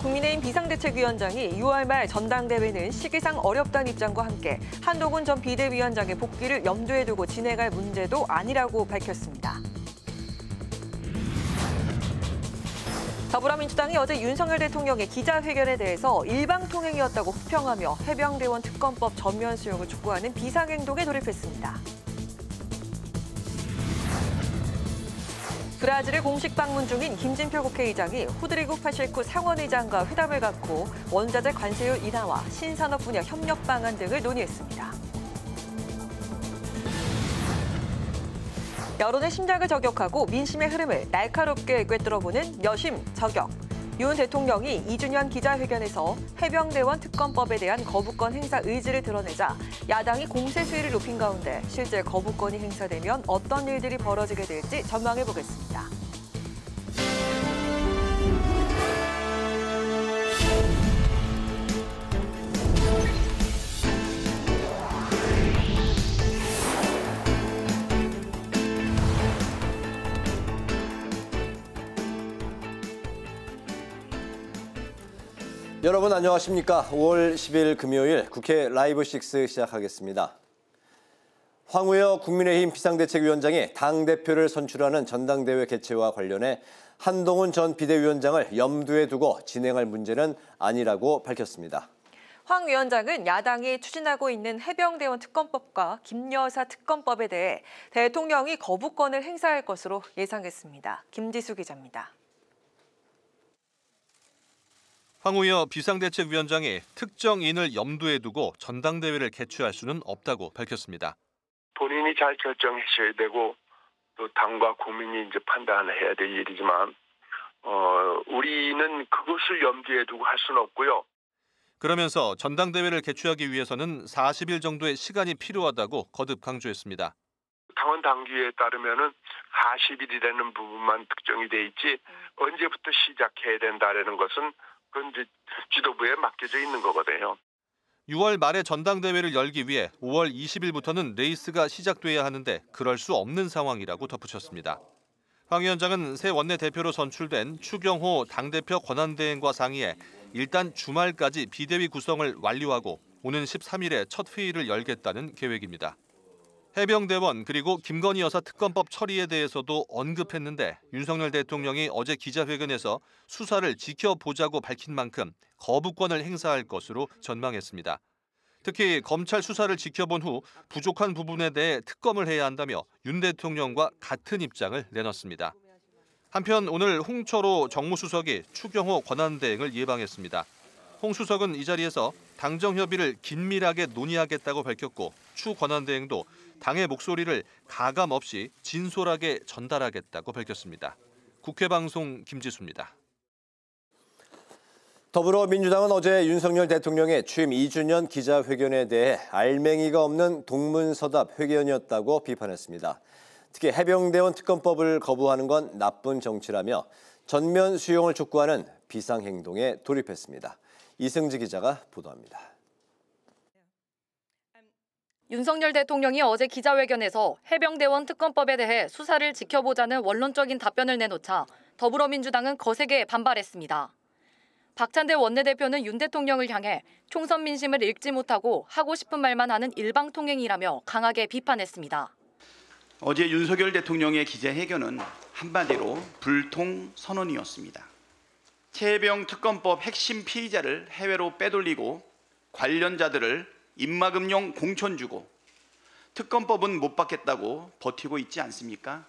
국민의힘 비상대책위원장이 6월 말 전당대회는 시기상 어렵다는 입장과 함께 한동훈 전 비대위원장의 복귀를 염두에 두고 진행할 문제도 아니라고 밝혔습니다. 더불어민주당이 어제 윤석열 대통령의 기자회견에 대해서 일방통행이었다고 혹평하며 해병대원 특검법 전면 수용을 촉구하는 비상행동에 돌입했습니다. 브라질을 공식 방문 중인 김진표 국회의장이 호드리고 파실쿠 상원의장과 회담을 갖고 원자재 관세율 인하와 신산업 분야 협력 방안 등을 논의했습니다. 여론의 심장을 저격하고 민심의 흐름을 날카롭게 꿰뚫어보는 여심 저격. 윤 대통령이 2주년 기자회견에서 해병대원 특검법에 대한 거부권 행사 의지를 드러내자 야당이 공세 수위를 높인 가운데 실제 거부권이 행사되면 어떤 일들이 벌어지게 될지 전망해보겠습니다. 여러분 안녕하십니까? 5월 10일 금요일 국회 라이브 6 시작하겠습니다. 황우여 국민의힘 비상대책위원장이 당대표를 선출하는 전당대회 개최와 관련해 한동훈 전 비대위원장을 염두에 두고 진행할 문제는 아니라고 밝혔습니다. 황 위원장은 야당이 추진하고 있는 해병대원 특검법과 김여사 특검법에 대해 대통령이 거부권을 행사할 것으로 예상했습니다. 김지수 기자입니다. 황우여 비상대책위원장이 특정인을 염두에 두고 전당대회를 개최할 수는 없다고 밝혔습니다. 본인이 잘 결정하셔야 되고 또 당과 국민이 이제 판단을 해야 될 일이지만 우리는 그것을 염두에 두고 할 수는 없고요. 그러면서 전당대회를 개최하기 위해서는 40일 정도의 시간이 필요하다고 거듭 강조했습니다. 당원 당규에 따르면은 40일이라는 부분만 특정이 돼 있지 언제부터 시작해야 된다라는 것은 그건 이제 지도부에 맡겨져 있는 거거든요. 6월 말에 전당대회를 열기 위해 5월 20일부터는 레이스가 시작돼야 하는데 그럴 수 없는 상황이라고 덧붙였습니다. 황 위원장은 새 원내대표로 선출된 추경호 당대표 권한대행과 상의해 일단 주말까지 비대위 구성을 완료하고 오는 13일에 첫 회의를 열겠다는 계획입니다. 해병대원 그리고 김건희 여사 특검법 처리에 대해서도 언급했는데 윤석열 대통령이 어제 기자회견에서 수사를 지켜보자고 밝힌 만큼 거부권을 행사할 것으로 전망했습니다. 특히 검찰 수사를 지켜본 후 부족한 부분에 대해 특검을 해야 한다며 윤 대통령과 같은 입장을 내놨습니다. 한편 오늘 홍철호 정무수석이 추경호 권한대행을 예방했습니다. 홍 수석은 이 자리에서 당정 협의를 긴밀하게 논의하겠다고 밝혔고 추 권한대행도 당의 목소리를 가감 없이 진솔하게 전달하겠다고 밝혔습니다. 국회방송 김지수입니다. 더불어민주당은 어제 윤석열 대통령의 취임 2주년 기자회견에 대해 알맹이가 없는 동문서답 회견이었다고 비판했습니다. 특히 해병대원 특검법을 거부하는 건 나쁜 정치라며 전면 수용을 촉구하는 비상행동에 돌입했습니다. 이승지 기자가 보도합니다. 윤석열 대통령이 어제 기자회견에서 해병대원 특검법에 대해 수사를 지켜보자는 원론적인 답변을 내놓자 더불어민주당은 거세게 반발했습니다. 박찬대 원내대표는 윤 대통령을 향해 총선 민심을 읽지 못하고 하고 싶은 말만 하는 일방통행이라며 강하게 비판했습니다. 어제 윤석열 대통령의 기자회견은 한마디로 불통 선언이었습니다. 해병 특검법 핵심 피의자를 해외로 빼돌리고 관련자들을 입막음용 공천 주고 특검법은 못 받겠다고 버티고 있지 않습니까?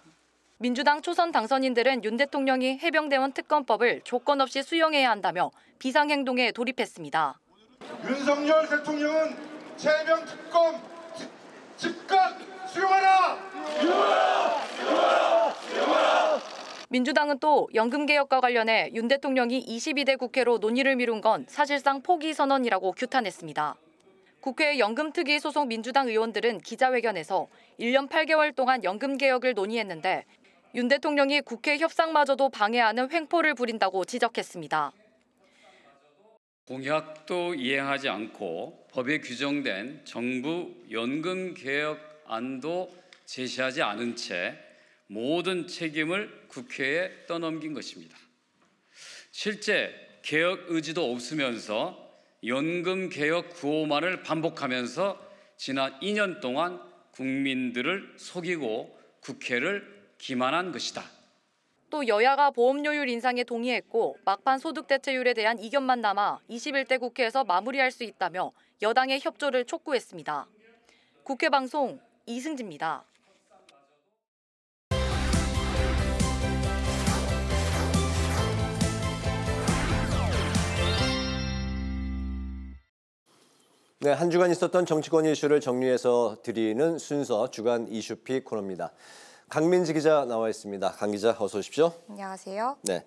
민주당 초선 당선인들은 윤 대통령이 해병대원 특검법을 조건 없이 수용해야 한다며 비상행동에 돌입했습니다. 윤석열 대통령은 해병 특검 즉각 수용하라! 수용하라! 민주당은 또 연금개혁과 관련해 윤 대통령이 22대 국회로 논의를 미룬 건 사실상 포기 선언이라고 규탄했습니다. 국회 연금특위 소속 민주당 의원들은 기자회견에서 1년 8개월 동안 연금개혁을 논의했는데 윤 대통령이 국회 협상마저도 방해하는 횡포를 부린다고 지적했습니다. 공약도 이행하지 않고 법에 규정된 정부 연금개혁안도 제시하지 않은 채 모든 책임을 국회에 떠넘긴 것입니다. 실제 개혁 의지도 없으면서 연금 개혁 구호만을 반복하면서 지난 2년 동안 국민들을 속이고 국회를 기만한 것이다. 또 여야가 보험료율 인상에 동의했고 막판 소득 대체율에 대한 이견만 남아 21대 국회에서 마무리할 수 있다며 여당의 협조를 촉구했습니다. 국회 방송 이승지입니다. 네, 한 주간 있었던 정치권 이슈를 정리해서 드리는 순서 주간 이슈픽 코너입니다. 강민지 기자 나와 있습니다. 강 기자 어서 오십시오. 안녕하세요. 네,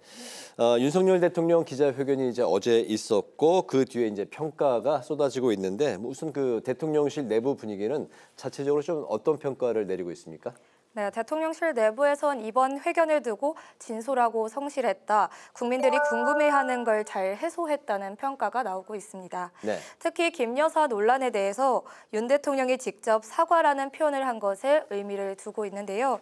윤석열 대통령 기자회견이 이제 어제 있었고 그 뒤에 이제 평가가 쏟아지고 있는데 무슨 그 대통령실 내부 분위기는 자체적으로 좀 어떤 평가를 내리고 있습니까? 네, 대통령실 내부에선 이번 회견을 두고 진솔하고 성실했다, 국민들이 궁금해하는 걸 잘 해소했다는 평가가 나오고 있습니다. 네. 특히 김 여사 논란에 대해서 윤 대통령이 직접 사과라는 표현을 한 것에 의미를 두고 있는데요.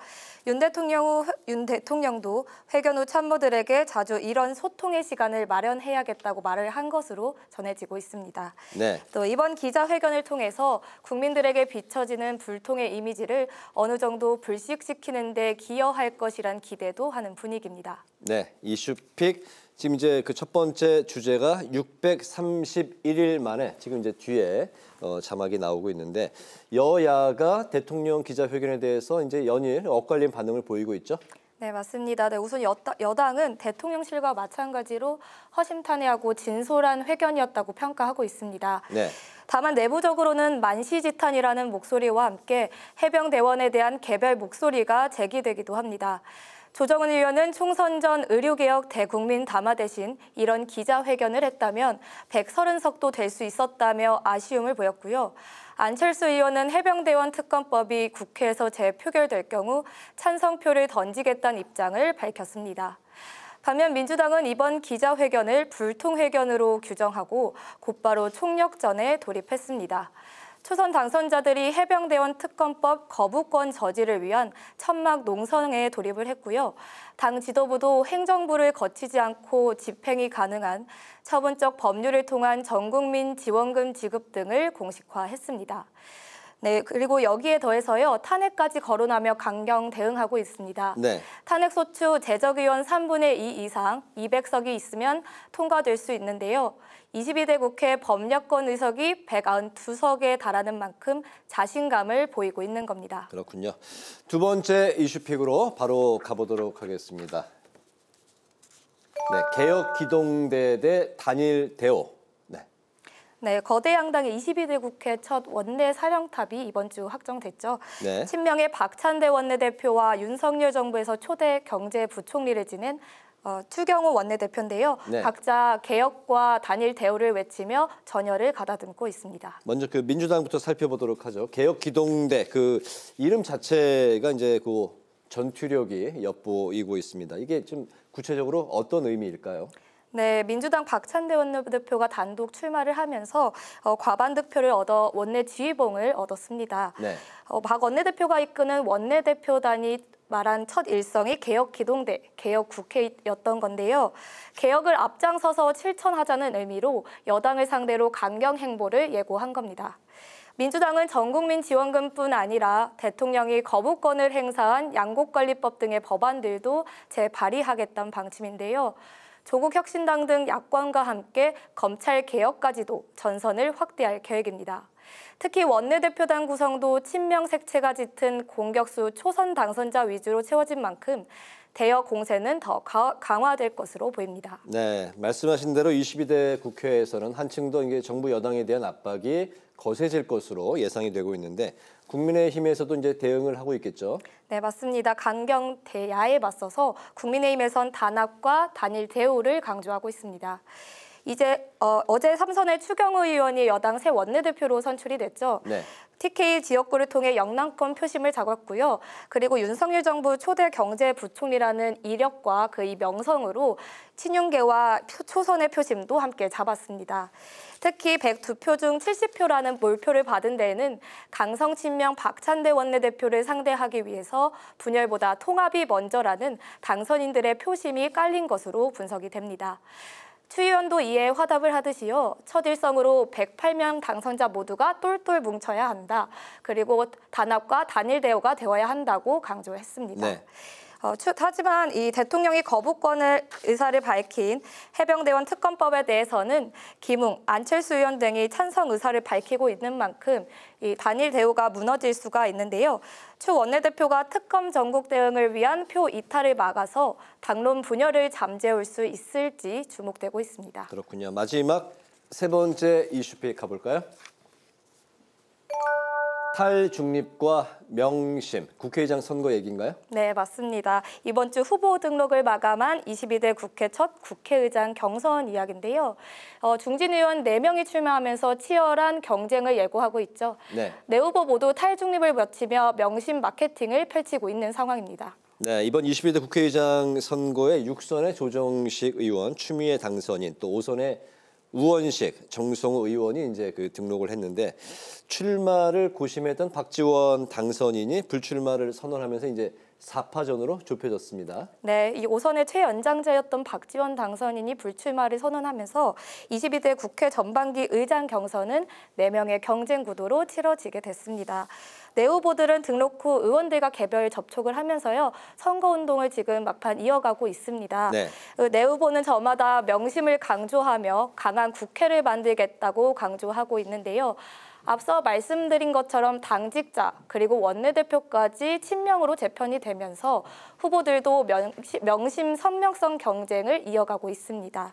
윤 대통령도 회견 후 참모들에게 자주 이런 소통의 시간을 마련해야겠다고 말을 한 것으로 전해지고 있습니다. 네. 또 이번 기자회견을 통해서 국민들에게 비춰지는 불통의 이미지를 어느 정도 불식시키는 데 기여할 것이란 기대도 하는 분위기입니다. 네, 이슈픽 지금 이제 그 첫 번째 주제가 631일 만에 지금 이제 뒤에 자막이 나오고 있는데 여야가 대통령 기자회견에 대해서 이제 연일 엇갈린 반응을 보이고 있죠. 네, 맞습니다. 네, 우선 여당은 대통령실과 마찬가지로 허심탄회하고 진솔한 회견이었다고 평가하고 있습니다. 네. 다만 내부적으로는 만시지탄이라는 목소리와 함께 해병대원에 대한 개별 목소리가 제기되기도 합니다. 조정은 의원은 총선 전 의료개혁 대국민 담화 대신 이런 기자회견을 했다면 130석도 될 수 있었다며 아쉬움을 보였고요. 안철수 의원은 해병대원 특검법이 국회에서 재표결될 경우 찬성표를 던지겠다는 입장을 밝혔습니다. 반면 민주당은 이번 기자회견을 불통회견으로 규정하고 곧바로 총력전에 돌입했습니다. 초선 당선자들이 해병대원 특검법 거부권 저지를 위한 천막 농성에 돌입을 했고요. 당 지도부도 행정부를 거치지 않고 집행이 가능한 처분적 법률을 통한 전국민 지원금 지급 등을 공식화했습니다. 네, 그리고 여기에 더해서요, 탄핵까지 거론하며 강경 대응하고 있습니다. 네. 탄핵소추 제적의원 3분의 2 이상 200석이 있으면 통과될 수 있는데요. 22대 국회 법력권 의석이 192석에 달하는 만큼 자신감을 보이고 있는 겁니다. 그렇군요. 두 번째 이슈픽으로 바로 가보도록 하겠습니다. 네, 개혁기동대 대 단일 대오. 네, 거대 양당의 22대 국회 첫 원내 사령탑이 이번 주 확정됐죠. 네. 친명의 박찬대 원내대표와 윤석열 정부에서 초대 경제부총리를 지낸 추경호 원내대표인데요. 네. 각자 개혁과 단일 대우를 외치며 전열을 가다듬고 있습니다. 먼저 그 민주당부터 살펴보도록 하죠. 개혁기동대 그 이름 자체가 이제 그 전투력이 엿보이고 있습니다. 이게 좀 구체적으로 어떤 의미일까요? 네, 민주당 박찬대 원내대표가 단독 출마를 하면서 과반 득표를 얻어 원내 지휘봉을 얻었습니다. 네. 박 원내대표가 이끄는 원내대표단이 말한 첫 일성이 개혁기동대, 개혁국회였던 건데요. 개혁을 앞장서서 실천하자는 의미로 여당을 상대로 강경 행보를 예고한 겁니다. 민주당은 전국민 지원금뿐 아니라 대통령이 거부권을 행사한 양곡관리법 등의 법안들도 재발의하겠다는 방침인데요. 조국혁신당 등 야권과 함께 검찰 개혁까지도 전선을 확대할 계획입니다. 특히 원내대표단 구성도 친명 색채가 짙은 공격수 초선 당선자 위주로 채워진 만큼 대여 공세는 더 강화될 것으로 보입니다. 네, 말씀하신 대로 22대 국회에서는 한층 더 이게 정부 여당에 대한 압박이 거세질 것으로 예상이 되고 있는데 국민의힘에서도 이제 대응을 하고 있겠죠. 네, 맞습니다. 강경 대야에 맞서서 국민의힘에선 단합과 단일 대우를 강조하고 있습니다. 이제 어제 3선의 추경호 의원이 여당 새 원내대표로 선출이 됐죠. 네. TK 지역구를 통해 영남권 표심을 잡았고요. 그리고 윤석열 정부 초대 경제부총리라는 이력과 그 이 명성으로 친윤계와 초선의 표심도 함께 잡았습니다. 특히 102표 중 70표라는 몰표를 받은 데에는 강성 친명 박찬대 원내대표를 상대하기 위해서 분열보다 통합이 먼저라는 당선인들의 표심이 깔린 것으로 분석이 됩니다. 추 의원도 이에 화답을 하듯이요. 첫 일성으로 108명 당선자 모두가 똘똘 뭉쳐야 한다. 그리고 단합과 단일 대우가 되어야 한다고 강조했습니다. 네. 하지만 이 대통령이 거부권을 의사를 밝힌 해병대원 특검법에 대해서는 김웅, 안철수 의원 등이 찬성 의사를 밝히고 있는 만큼 이 단일 대우가 무너질 수가 있는데요. 추 원내대표가 특검 전국 대응을 위한 표 이탈을 막아서 당론 분열을 잠재울 수 있을지 주목되고 있습니다. 그렇군요. 마지막 세 번째 이슈픽 가볼까요? 탈중립과 명심, 국회의장 선거 얘기인가요? 네, 맞습니다. 이번 주 후보 등록을 마감한 22대 국회 첫 국회의장 경선 이야기인데요. 중진 의원 4명이 출마하면서 치열한 경쟁을 예고하고 있죠. 네. 네 후보 모두 탈중립을 외치며 명심 마케팅을 펼치고 있는 상황입니다. 네, 이번 22대 국회의장 선거에 6선의 조정식 의원, 추미애 당선인, 또 5선의 우원식, 정성우 의원이 이제 그 등록을 했는데 출마를 고심했던 박지원 당선인이 불출마를 선언하면서 이제 4파전으로 좁혀졌습니다. 네, 이 5선의 최연장자였던 박지원 당선인이 불출마를 선언하면서 22대 국회 전반기 의장 경선은 4명의 경쟁 구도로 치러지게 됐습니다. 네 후보들은 등록 후 의원들과 개별 접촉을 하면서요. 선거운동을 지금 막판 이어가고 있습니다. 네. 네 후보는 저마다 명심을 강조하며 강한 국회를 만들겠다고 강조하고 있는데요. 앞서 말씀드린 것처럼 당직자 그리고 원내대표까지 친명으로 재편이 되면서 후보들도 명심 선명성 경쟁을 이어가고 있습니다.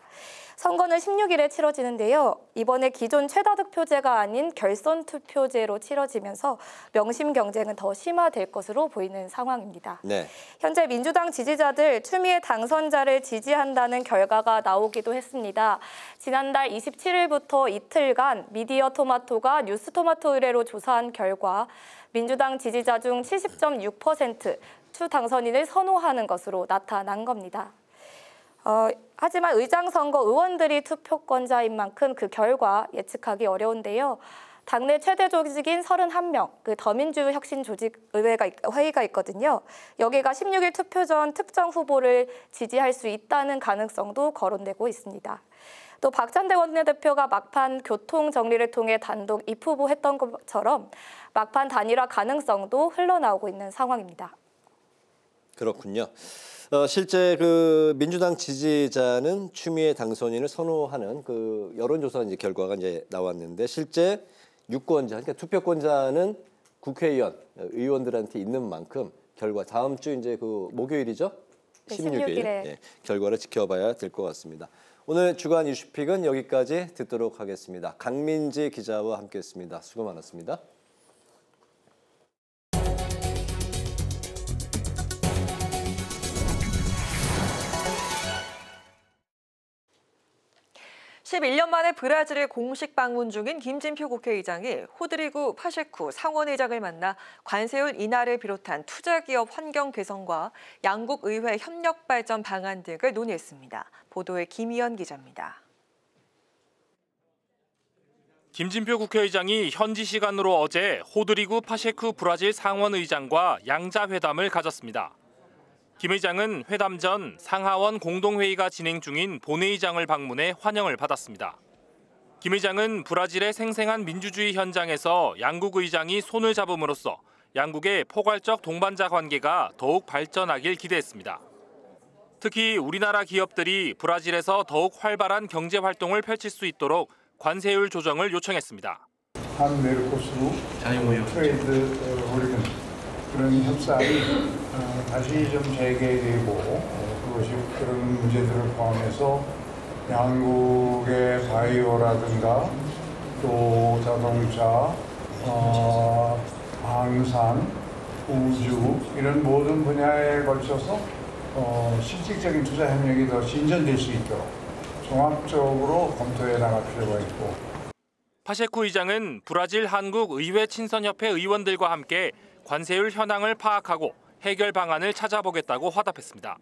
선거는 16일에 치러지는데요. 이번에 기존 최다득표제가 아닌 결선 투표제로 치러지면서 명심 경쟁은 더 심화될 것으로 보이는 상황입니다. 네. 현재 민주당 지지자들 추미애 당선자를 지지한다는 결과가 나오기도 했습니다. 지난달 27일부터 이틀간 미디어 토마토가 뉴스토마토 의뢰로 조사한 결과 민주당 지지자 중 70.6% 추 당선인을 선호하는 것으로 나타난 겁니다. 하지만 의장 선거 의원들이 투표권자인 만큼 그 결과 예측하기 어려운데요. 당내 최대 조직인 31명, 그 더민주혁신조직회의가 있거든요. 여기가 16일 투표 전 특정 후보를 지지할 수 있다는 가능성도 거론되고 있습니다. 또 박찬대 원내대표가 막판 교통 정리를 통해 단독 입후보했던 것처럼 막판 단일화 가능성도 흘러나오고 있는 상황입니다. 그렇군요. 실제 그 민주당 지지자는 추미애 당선인을 선호하는 그 여론조사 이제 결과가 이제 나왔는데 실제 유권자, 그러니까 투표권자는 국회의원, 의원들한테 있는 만큼 결과 다음 주 이제 그 목요일이죠? 16일 예, 결과를 지켜봐야 될 것 같습니다. 오늘 주간 이슈픽은 여기까지 듣도록 하겠습니다. 강민지 기자와 함께했습니다. 수고 많았습니다. (11년) 만에 브라질을 공식 방문 중인 김진표 국회의장이 호드리구 파셰쿠 상원의장을 만나 관세율 인하를 비롯한 투자기업 환경 개선과 양국 의회 협력 발전 방안 등을 논의했습니다. 보도에 김희연 기자입니다. 김진표 국회의장이 현지 시간으로 어제 호드리구 파셰쿠 브라질 상원의장과 양자회담을 가졌습니다. 김 의장은 회담 전 상하원 공동회의가 진행 중인 본회의장을 방문해 환영을 받았습니다. 김 의장은 브라질의 생생한 민주주의 현장에서 양국 의장이 손을 잡음으로써 양국의 포괄적 동반자 관계가 더욱 발전하길 기대했습니다. 특히 우리나라 기업들이 브라질에서 더욱 활발한 경제 활동을 펼칠 수 있도록 관세율 조정을 요청했습니다. 한메르코스루 트레이드 호리건 그런 협상이 다시 좀 재개되고 그것이 그런 문제들을 포함해서 양국의 바이오라든가 또 자동차, 방산, 우주 이런 모든 분야에 걸쳐서 실질적인 투자 협력이 더 진전될 수 있도록 종합적으로 검토해 나갈 필요가 있고. 파셰쿠 의장은 브라질 한국 의회 친선협회 의원들과 함께 관세율 현황을 파악하고 해결 방안을 찾아보겠다고 화답했습니다.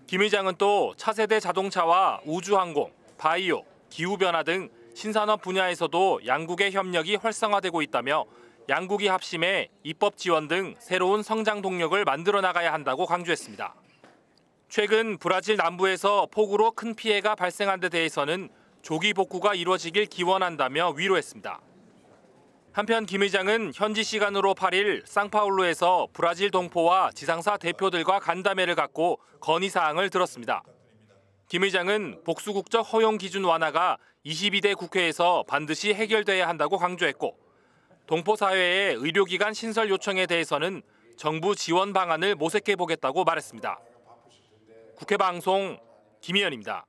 김 의장은 또 차세대 자동차와 우주항공, 바이오, 기후변화 등 신산업 분야에서도 양국의 협력이 활성화되고 있다며 양국이 합심해 입법 지원 등 새로운 성장 동력을 만들어 나가야 한다고 강조했습니다. 최근 브라질 남부에서 폭우로 큰 피해가 발생한 데 대해서는 조기 복구가 이루어지길 기원한다며 위로했습니다. 한편 김 의장은 현지 시간으로 8일 상파울루에서 브라질 동포와 지상사 대표들과 간담회를 갖고 건의사항을 들었습니다. 김 의장은 복수국적 허용 기준 완화가 22대 국회에서 반드시 해결돼야 한다고 강조했고, 동포 사회의 의료기관 신설 요청에 대해서는 정부 지원 방안을 모색해 보겠다고 말했습니다. 국회 방송 김희연입니다.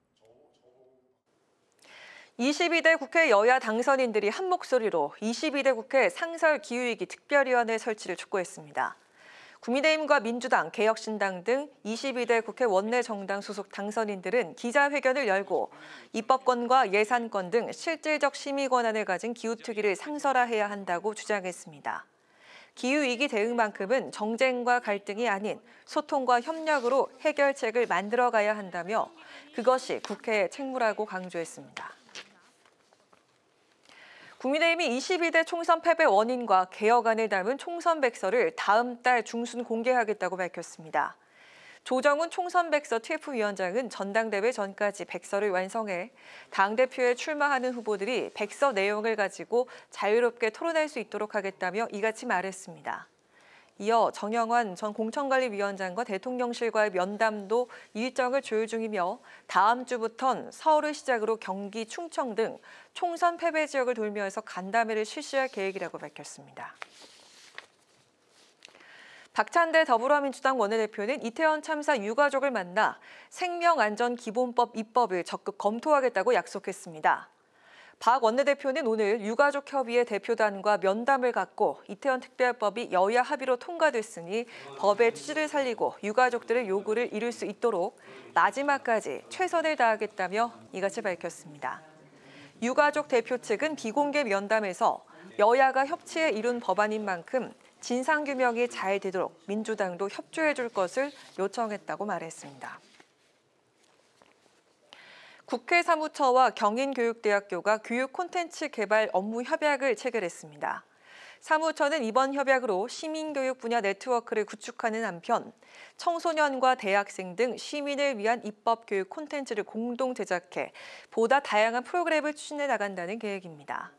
22대 국회 여야 당선인들이 한 목소리로 22대 국회 상설 기후위기 특별위원회 설치를 촉구했습니다. 국민의힘과 민주당, 개혁신당 등 22대 국회 원내정당 소속 당선인들은 기자회견을 열고 입법권과 예산권 등 실질적 심의 권한을 가진 기후특위를 상설화해야 한다고 주장했습니다. 기후위기 대응만큼은 정쟁과 갈등이 아닌 소통과 협력으로 해결책을 만들어가야 한다며 그것이 국회의 책무라고 강조했습니다. 국민의힘이 22대 총선 패배 원인과 개혁안을 담은 총선 백서를 다음 달 중순 공개하겠다고 밝혔습니다. 조정훈 총선 백서 TF위원장은 전당대회 전까지 백서를 완성해 당대표에 출마하는 후보들이 백서 내용을 가지고 자유롭게 토론할 수 있도록 하겠다며 이같이 말했습니다. 이어 정영환 전 공천관리위원장과 대통령실과의 면담도 일정을 조율 중이며 다음 주부턴 서울을 시작으로 경기, 충청 등 총선 패배 지역을 돌면서 간담회를 실시할 계획이라고 밝혔습니다. 박찬대 더불어민주당 원내대표는 이태원 참사 유가족을 만나 생명안전기본법 입법을 적극 검토하겠다고 약속했습니다. 박 원내대표는 오늘 유가족협의회 대표단과 면담을 갖고 이태원 특별법이 여야 합의로 통과됐으니 법의 취지를 살리고 유가족들의 요구를 이룰 수 있도록 마지막까지 최선을 다하겠다며 이같이 밝혔습니다. 유가족 대표 측은 비공개 면담에서 여야가 협치해 이룬 법안인 만큼 진상규명이 잘 되도록 민주당도 협조해 줄 것을 요청했다고 말했습니다. 국회 사무처와 경인교육대학교가 교육 콘텐츠 개발 업무 협약을 체결했습니다. 사무처는 이번 협약으로 시민교육 분야 네트워크를 구축하는 한편 청소년과 대학생 등 시민을 위한 입법교육 콘텐츠를 공동 제작해 보다 다양한 프로그램을 추진해 나간다는 계획입니다.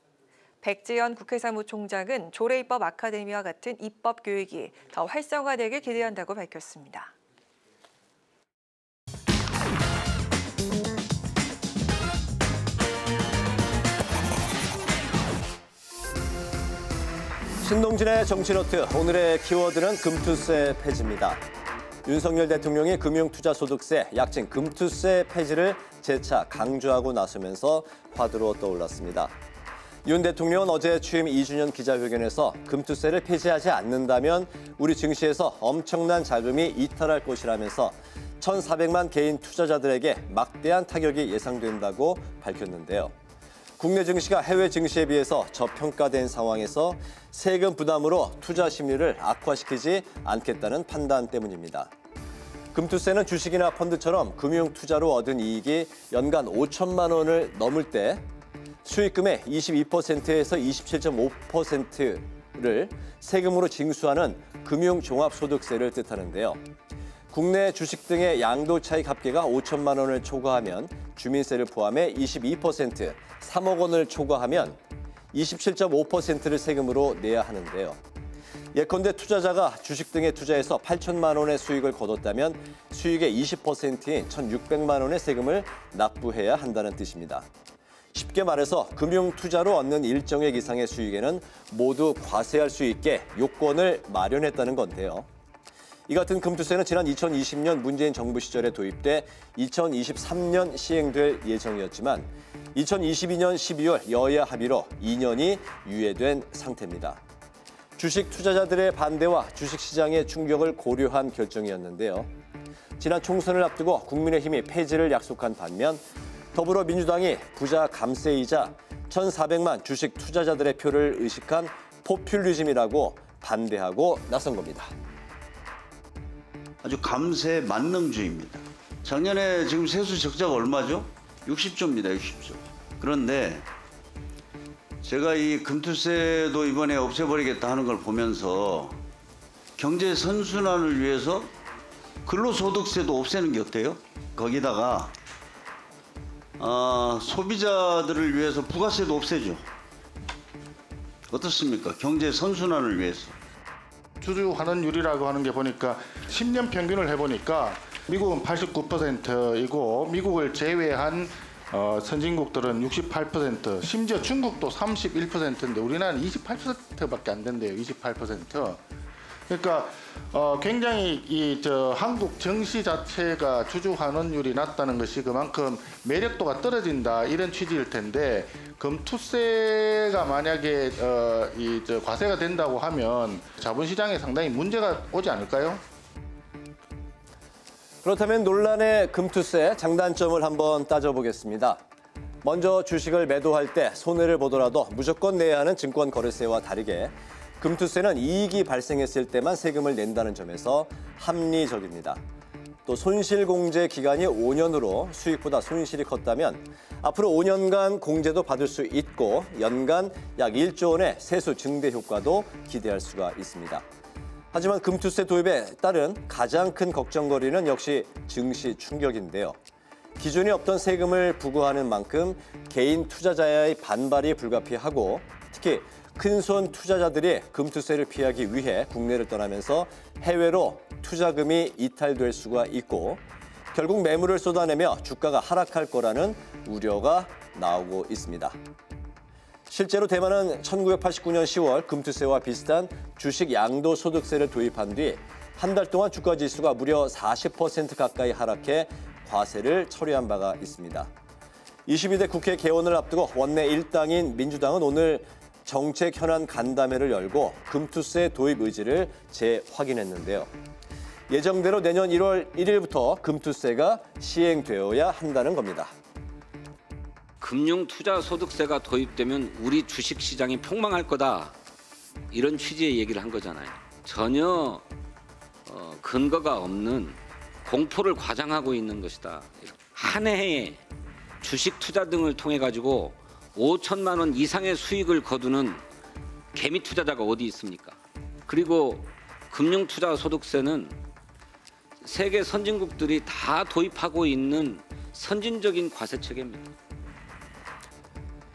백재현 국회 사무총장은 조례입법 아카데미와 같은 입법 교육이 더 활성화되길 기대한다고 밝혔습니다. 신동진의 정치노트, 오늘의 키워드는 금투세 폐지입니다. 윤석열 대통령이 금융투자소득세, 약칭 금투세 폐지를 재차 강조하고 나서면서 화두로 떠올랐습니다. 윤 대통령은 어제 취임 2주년 기자회견에서 금투세를 폐지하지 않는다면 우리 증시에서 엄청난 자금이 이탈할 것이라면서 1,400만 개인 투자자들에게 막대한 타격이 예상된다고 밝혔는데요. 국내 증시가 해외 증시에 비해서 저평가된 상황에서 세금 부담으로 투자 심리를 악화시키지 않겠다는 판단 때문입니다. 금투세는 주식이나 펀드처럼 금융 투자로 얻은 이익이 연간 5천만 원을 넘을 때 수익금의 22%에서 27.5%를 세금으로 징수하는 금융종합소득세를 뜻하는데요. 국내 주식 등의 양도 차익 합계가 5천만 원을 초과하면 주민세를 포함해 22%, 3억 원을 초과하면 27.5%를 세금으로 내야 하는데요. 예컨대 투자자가 주식 등에 투자해서 8천만 원의 수익을 거뒀다면 수익의 20%인 1,600만 원의 세금을 납부해야 한다는 뜻입니다. 쉽게 말해서 금융투자로 얻는 일정액 이상의 수익에는 모두 과세할 수 있게 요건을 마련했다는 건데요. 이 같은 금투세는 지난 2020년 문재인 정부 시절에 도입돼 2023년 시행될 예정이었지만 2022년 12월 여야 합의로 2년이 유예된 상태입니다. 주식 투자자들의 반대와 주식시장의 충격을 고려한 결정이었는데요. 지난 총선을 앞두고 국민의힘이 폐지를 약속한 반면 더불어민주당이 부자 감세이자 1,400만 주식 투자자들의 표를 의식한 포퓰리즘이라고 반대하고 나선 겁니다. 아주 감세 만능주의입니다. 작년에 지금 세수 적자가 얼마죠? 60조입니다. 60조. 그런데 제가 이 금투세도 이번에 없애버리겠다 하는 걸 보면서 경제 선순환을 위해서 근로소득세도 없애는 게 어때요? 거기다가 소비자들을 위해서 부가세도 없애죠. 어떻습니까? 경제 선순환을 위해서. 주주 환원율이라고 하는 게 보니까 10년 평균을 해보니까 미국은 89%이고 미국을 제외한 선진국들은 68%, 심지어 중국도 31%인데 우리나라는 28%밖에 안 된대요. 28%. 그러니까 굉장히 한국 정시 자체가 주주 환원율이 낮다는 것이 그만큼 매력도가 떨어진다 이런 취지일 텐데 금투세가 만약에 과세가 된다고 하면 자본시장에 상당히 문제가 오지 않을까요? 그렇다면 논란의 금투세 장단점을 한번 따져보겠습니다. 먼저 주식을 매도할 때 손해를 보더라도 무조건 내야 하는 증권거래세와 다르게 금투세는 이익이 발생했을 때만 세금을 낸다는 점에서 합리적입니다. 또 손실공제 기간이 5년으로 수익보다 손실이 컸다면 앞으로 5년간 공제도 받을 수 있고 연간 약 1조 원의 세수 증대 효과도 기대할 수가 있습니다. 하지만 금투세 도입에 따른 가장 큰 걱정거리는 역시 증시 충격인데요. 기존에 없던 세금을 부과하는 만큼 개인 투자자의 반발이 불가피하고 특히 큰손 투자자들이 금투세를 피하기 위해 국내를 떠나면서 해외로 투자금이 이탈될 수가 있고 결국 매물을 쏟아내며 주가가 하락할 거라는 우려가 나오고 있습니다. 실제로 대만은 1989년 10월 금투세와 비슷한 주식 양도소득세를 도입한 뒤 한 달 동안 주가 지수가 무려 40% 가까이 하락해 과세를 처리한 바가 있습니다. 22대 국회 개원을 앞두고 원내 일당인 민주당은 오늘 정책 현안 간담회를 열고 금투세 도입 의지를 재확인했는데요. 예정대로 내년 1월 1일부터 금투세가 시행되어야 한다는 겁니다. 금융투자소득세가 도입되면 우리 주식시장이 폭망할 거다. 이런 취지의 얘기를 한 거잖아요. 전혀 근거가 없는 공포를 과장하고 있는 것이다. 한 해에 주식 투자 등을 통해 가지고 5천만 원 이상의 수익을 거두는 개미 투자자가 어디 있습니까? 그리고 금융투자소득세는 세계 선진국들이 다 도입하고 있는 선진적인 과세 체계입니다.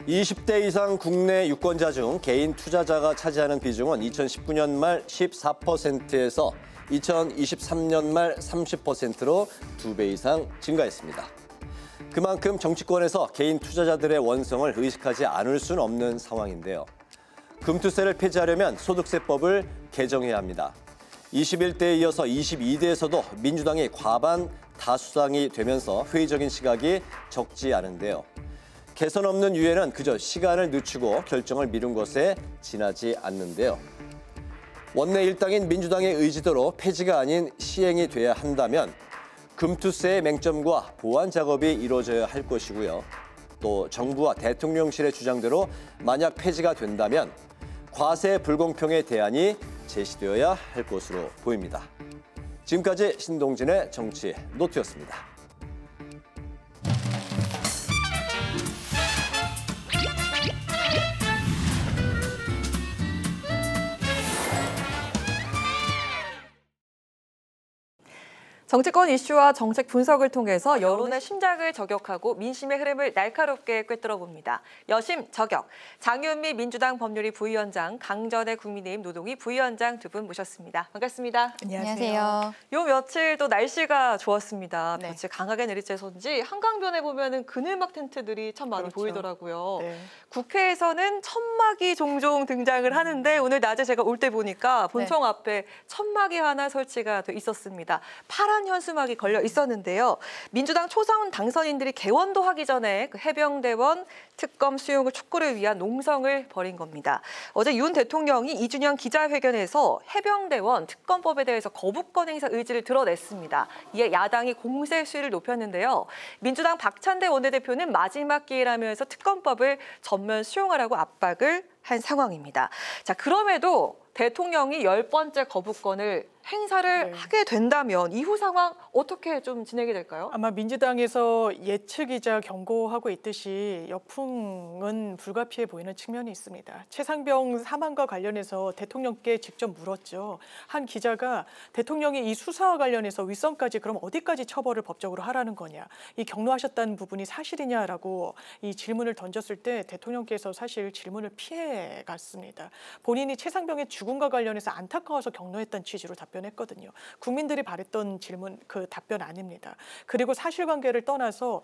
20대 이상 국내 유권자 중 개인 투자자가 차지하는 비중은 2019년 말 14%에서 2023년 말 30%로 2배 이상 증가했습니다. 그만큼 정치권에서 개인 투자자들의 원성을 의식하지 않을 수는 없는 상황인데요. 금투세를 폐지하려면 소득세법을 개정해야 합니다. 21대에 이어서 22대에서도 민주당이 과반 다수당이 되면서 회의적인 시각이 적지 않은데요. 개선 없는 유예는 그저 시간을 늦추고 결정을 미룬 것에 지나지 않는데요. 원내 일당인 민주당의 의지대로 폐지가 아닌 시행이 돼야 한다면 금투세의 맹점과 보완 작업이 이루어져야 할 것이고요. 또 정부와 대통령실의 주장대로 만약 폐지가 된다면 과세 불공평의 대안이 제시되어야 할 것으로 보입니다. 지금까지 신동진의 정치 노트였습니다. 정치권 이슈와 정책 분석을 통해서 여론의 심장을 저격하고 민심의 흐름을 날카롭게 꿰뚫어봅니다. 여심 저격, 장윤미 민주당 법률위 부위원장, 강전의 국민의힘 노동위 부위원장 두 분 모셨습니다. 반갑습니다. 안녕하세요. 요 며칠 또 날씨가 좋았습니다. 며칠 강하게 내리쬐서인지 한강변에 보면은 그늘막 텐트들이 참 많이 보이더라고요. 네. 국회에서는 천막이 종종 등장을 하는데 오늘 낮에 제가 올 때 보니까 본청 앞에 천막이 하나 설치가 돼 있었습니다. 파란 현수막이 걸려 있었는데요. 민주당 초선 당선인들이 개원도 하기 전에 그 해병대원 특검 수용을 촉구를 위한 농성을 벌인 겁니다. 어제 윤 대통령이 2주년 기자회견에서 해병대원 특검법에 대해서 거부권 행사 의지를 드러냈습니다. 이에 야당이 공세 수위를 높였는데요. 민주당 박찬대 원내대표는 마지막 기회라면서 특검법을 전면 수용하라고 압박을 한 상황입니다. 자, 그럼에도 대통령이 10번째 거부권을 행사를 하게 된다면 이후 상황 어떻게 좀 진행이 될까요? 아마 민주당에서 예측이자 경고하고 있듯이 역풍은 불가피해 보이는 측면이 있습니다. 최상병 사망과 관련해서 대통령께 직접 물었죠. 한 기자가 대통령이 이 수사와 관련해서 윗선까지 그럼 어디까지 처벌을 법적으로 하라는 거냐. 이 경로하셨다는 부분이 사실이냐라고 이 질문을 던졌을 때 대통령께서 사실 질문을 피해 갔습니다. 본인이 최상병의 죽음과 관련해서 안타까워서 경로했다는 취지로 답변했거든요. 국민들이 바랬던 질문, 그 답변 아닙니다. 그리고 사실관계를 떠나서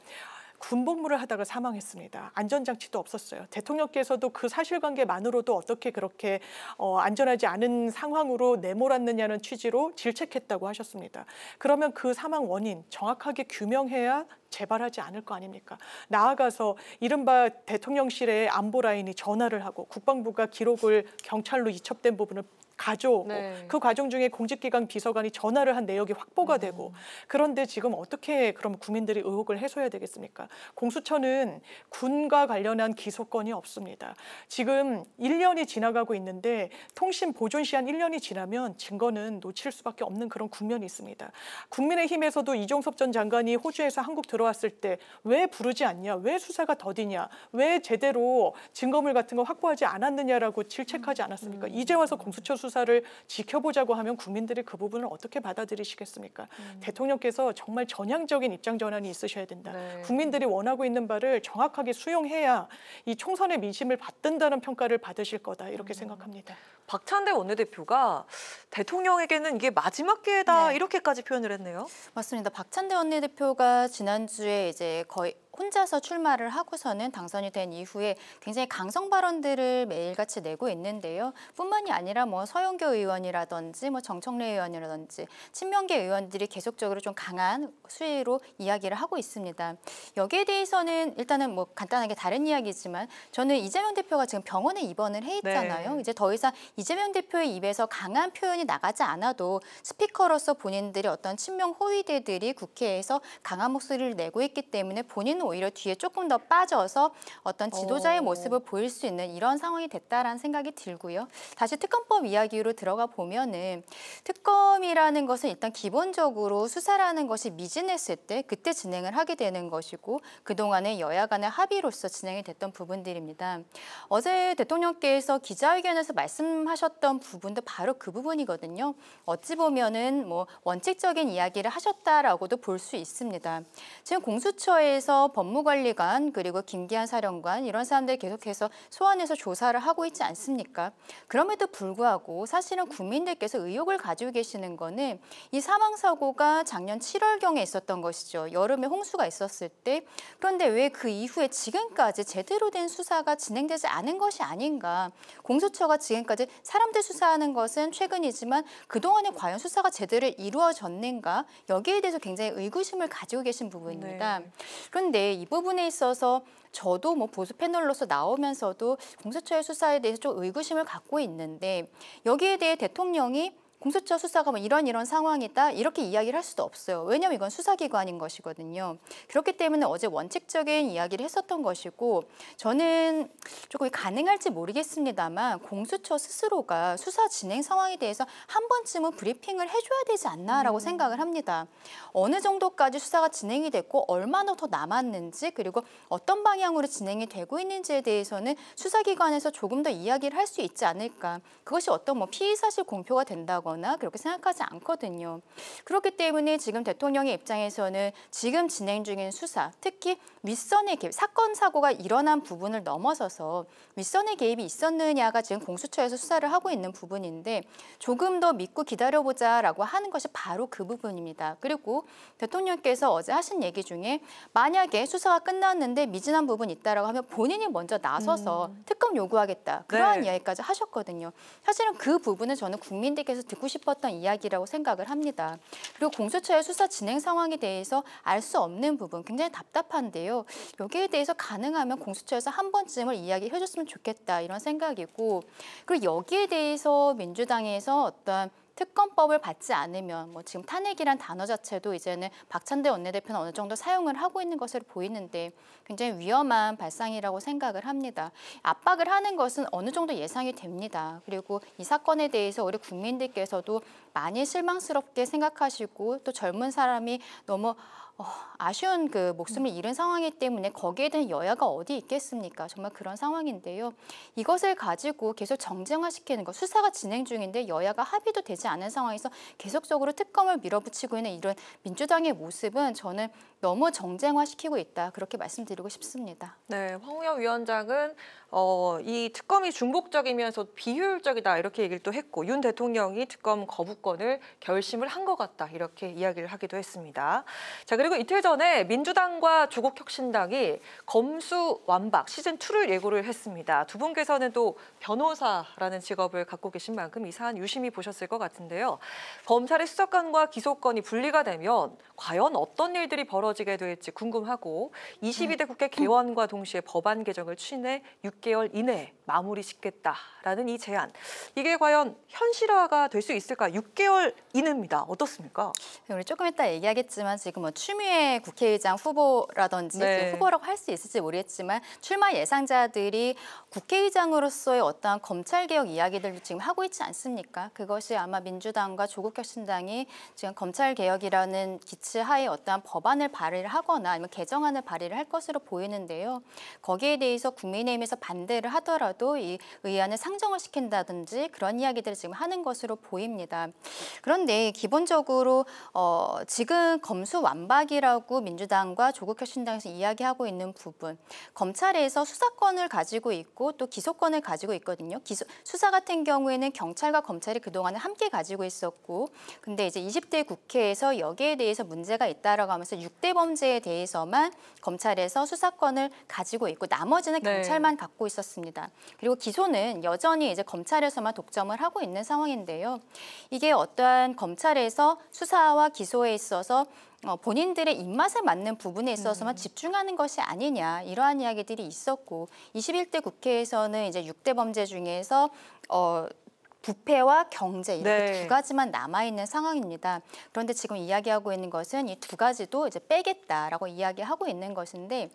군복무를 하다가 사망했습니다. 안전장치도 없었어요. 대통령께서도 그 사실관계만으로도 어떻게 그렇게 안전하지 않은 상황으로 내몰았느냐는 취지로 질책했다고 하셨습니다. 그러면 그 사망 원인 정확하게 규명해야 재발하지 않을 거 아닙니까? 나아가서 이른바 대통령실의 안보 라인이 전화를 하고 국방부가 기록을 경찰로 이첩된 부분을 가져오고 그 과정 중에 공직기강 비서관이 전화를 한 내역이 확보가 되고 그런데 지금 어떻게 그럼 국민들이 의혹을 해소해야 되겠습니까? 공수처는 군과 관련한 기소권이 없습니다. 지금 1년이 지나가고 있는데 통신 보존 시한 1년이 지나면 증거는 놓칠 수밖에 없는 그런 국면이 있습니다. 국민의힘에서도 이종섭 전 장관이 호주에서 한국 들어왔을 때 왜 부르지 않냐? 왜 수사가 더디냐? 왜 제대로 증거물 같은 거 확보하지 않았느냐라고 질책하지 않았습니까? 이제 와서 공수처 수사를 지켜보자고 하면 국민들이 그 부분을 어떻게 받아들이시겠습니까? 대통령께서 정말 전향적인 입장 전환이 있으셔야 된다. 국민들이 원하고 있는 바를 정확하게 수용해야 이 총선의 민심을 받든다는 평가를 받으실 거다 이렇게 생각합니다. 박찬대 원내대표가 대통령에게는 이게 마지막 기회다 이렇게까지 표현을 했네요. 맞습니다. 박찬대 원내대표가 지난주에 이제 거의 혼자서 출마를 하고서는 당선이 된 이후에 굉장히 강성 발언들을 매일같이 내고 있는데요. 뿐만이 아니라 뭐 서영교 의원이라든지 뭐 정청래 의원이라든지 친명계 의원들이 계속적으로 좀 강한 수위로 이야기를 하고 있습니다. 여기에 대해서는 일단은 뭐 간단하게 다른 이야기지만 저는 이재명 대표가 지금 병원에 입원을 해 있잖아요. 이제 더 이상 이재명 대표의 입에서 강한 표현이 나가지 않아도 스피커로서 본인들이 어떤 친명 호위대들이 국회에서 강한 목소리를 내고 있기 때문에 본인은 오히려 뒤에 조금 더 빠져서 어떤 지도자의 모습을 보일 수 있는 이런 상황이 됐다라는 생각이 들고요. 다시 특검법 이야기로 들어가 보면은 특검이라는 것은 일단 기본적으로 수사라는 것이 미진했을 때 그때 진행을 하게 되는 것이고 그동안의 여야 간의 합의로서 진행이 됐던 부분들입니다. 어제 대통령께서 기자회견에서 말씀하셨던 부분도 바로 그 부분이거든요. 어찌 보면은 뭐 원칙적인 이야기를 하셨다라고도 볼 수 있습니다. 지금 공수처에서 법무관리관 그리고 김기한 사령관 이런 사람들 계속해서 소환해서 조사를 하고 있지 않습니까? 그럼에도 불구하고 사실은 국민들께서 의혹을 가지고 계시는 거는 이 사망사고가 작년 7월경에 있었던 것이죠. 여름에 홍수가 있었을 때. 그런데 왜 그 이후에 지금까지 제대로 된 수사가 진행되지 않은 것이 아닌가. 공수처가 지금까지 사람들 수사하는 것은 최근이지만 그동안에 과연 수사가 제대로 이루어졌는가. 여기에 대해서 굉장히 의구심을 가지고 계신 부분입니다. 그런데 이 부분에 있어서 저도 뭐 보수 패널로서 나오면서도 공수처의 수사에 대해서 좀 의구심을 갖고 있는데 여기에 대해 대통령이 공수처 수사가 뭐 이런 상황이다 이렇게 이야기를 할 수도 없어요. 왜냐하면 이건 수사기관인 것이거든요. 그렇기 때문에 어제 원칙적인 이야기를 했었던 것이고 저는 조금 가능할지 모르겠습니다만 공수처 스스로가 수사 진행 상황에 대해서 한 번쯤은 브리핑을 해줘야 되지 않나라고 생각을 합니다. 어느 정도까지 수사가 진행이 됐고 얼마나 더 남았는지 그리고 어떤 방향으로 진행이 되고 있는지에 대해서는 수사기관에서 조금 더 이야기를 할 수 있지 않을까. 그것이 어떤 뭐 피의사실 공표가 된다거나 그렇게 생각하지 않거든요. 그렇기 때문에 지금 대통령의 입장에서는 지금 진행 중인 수사, 특히 윗선의 개입, 사건 사고가 일어난 부분을 넘어서서 윗선의 개입이 있었느냐가 지금 공수처에서 수사를 하고 있는 부분인데 조금 더 믿고 기다려보자라고 하는 것이 바로 그 부분입니다. 그리고 대통령께서 어제 하신 얘기 중에 만약에 수사가 끝났는데 미진한 부분이 있다라고 하면 본인이 먼저 나서서 특검 요구하겠다. 그러한 이야기까지 하셨거든요. 사실은 그 부분은 저는 국민들께서 듣고 싶었던 이야기라고 생각을 합니다. 그리고 공수처의 수사 진행 상황에 대해서 알 수 없는 부분 굉장히 답답한데요. 여기에 대해서 가능하면 공수처에서 한 번쯤을 이야기해 줬으면 좋겠다 이런 생각이고 그리고 여기에 대해서 민주당에서 어떤 특검법을 받지 않으면 뭐 지금 탄핵이란 단어 자체도 이제는 박찬대 원내대표는 어느 정도 사용을 하고 있는 것으로 보이는데 굉장히 위험한 발상이라고 생각을 합니다. 압박을 하는 것은 어느 정도 예상이 됩니다. 그리고 이 사건에 대해서 우리 국민들께서도 많이 실망스럽게 생각하시고 또 젊은 사람이 너무 아쉬운 그 목숨을 잃은 상황이기 때문에 거기에 대한 여야가 어디 있겠습니까? 정말 그런 상황인데요. 이것을 가지고 계속 정쟁화시키는 것, 수사가 진행 중인데 여야가 합의도 되지 않은 상황에서 계속적으로 특검을 밀어붙이고 있는 이런 민주당의 모습은 저는 너무 정쟁화시키고 있다. 그렇게 말씀드리고 싶습니다. 네, 황우여 위원장은 이 특검이 중복적이면서 비효율적이다 이렇게 얘기를 또 했고 윤 대통령이 특검 거부권을 결심을 한 것 같다 이렇게 이야기를 하기도 했습니다. 자, 그리고 이틀 전에 민주당과 조국혁신당이 검수완박 시즌2를 예고를 했습니다. 두 분께서는 또 변호사라는 직업을 갖고 계신 만큼 이 사안 유심히 보셨을 것 같은데요. 검찰의 수사권과 기소권이 분리가 되면 과연 어떤 일들이 벌어지게 될지 궁금하고 22대 국회 개원과 동시에 법안 개정을 추진해 6개월 이내에 마무리 짓겠다라는 이 제안. 이게 과연 현실화가 될 수 있을까? 6개월 이내입니다. 어떻습니까? 우리 조금 이따 얘기하겠지만 지금 뭐 추미애 국회의장 후보라든지 네. 후보라고 할 수 있을지 모르겠지만 출마 예상자들이 국회의장으로서의 어떠한 검찰개혁 이야기들도 지금 하고 있지 않습니까? 그것이 아마 민주당과 조국혁신당이 지금 검찰개혁이라는 기치하에 어떠한 법안을 발의를 하거나 아니면 개정안을 발의를 할 것으로 보이는데요. 거기에 대해서 국민의힘에서 반대를 하더라도 이 의안을 상정을 시킨다든지 그런 이야기들을 지금 하는 것으로 보입니다. 그런데 기본적으로 지금 검수완박이라고 민주당과 조국혁신당에서 이야기하고 있는 부분, 검찰에서 수사권을 가지고 있고 또 기소권을 가지고 있거든요. 수사 같은 경우에는 경찰과 검찰이 그동안은 함께 가지고 있었고, 근데 이제 20대 국회에서 여기에 대해서 문제가 있다라고 하면서 6대 범죄에 대해서만 검찰에서 수사권을 가지고 있고 나머지는 경찰만 갖고 있었습니다. 그리고 기소는 여전히 이제 검찰에서만 독점을 하고 있는 상황인데요. 이게 어떠한 검찰에서 수사와 기소에 있어서 본인들의 입맛에 맞는 부분에 있어서만 집중하는 것이 아니냐 이러한 이야기들이 있었고 21대 국회에서는 이제 6대 범죄 중에서 부패와 경제 이렇게 두 가지만 남아있는 상황입니다. 그런데 지금 이야기하고 있는 것은 이 두 가지도 이제 빼겠다라고 이야기하고 있는 것인데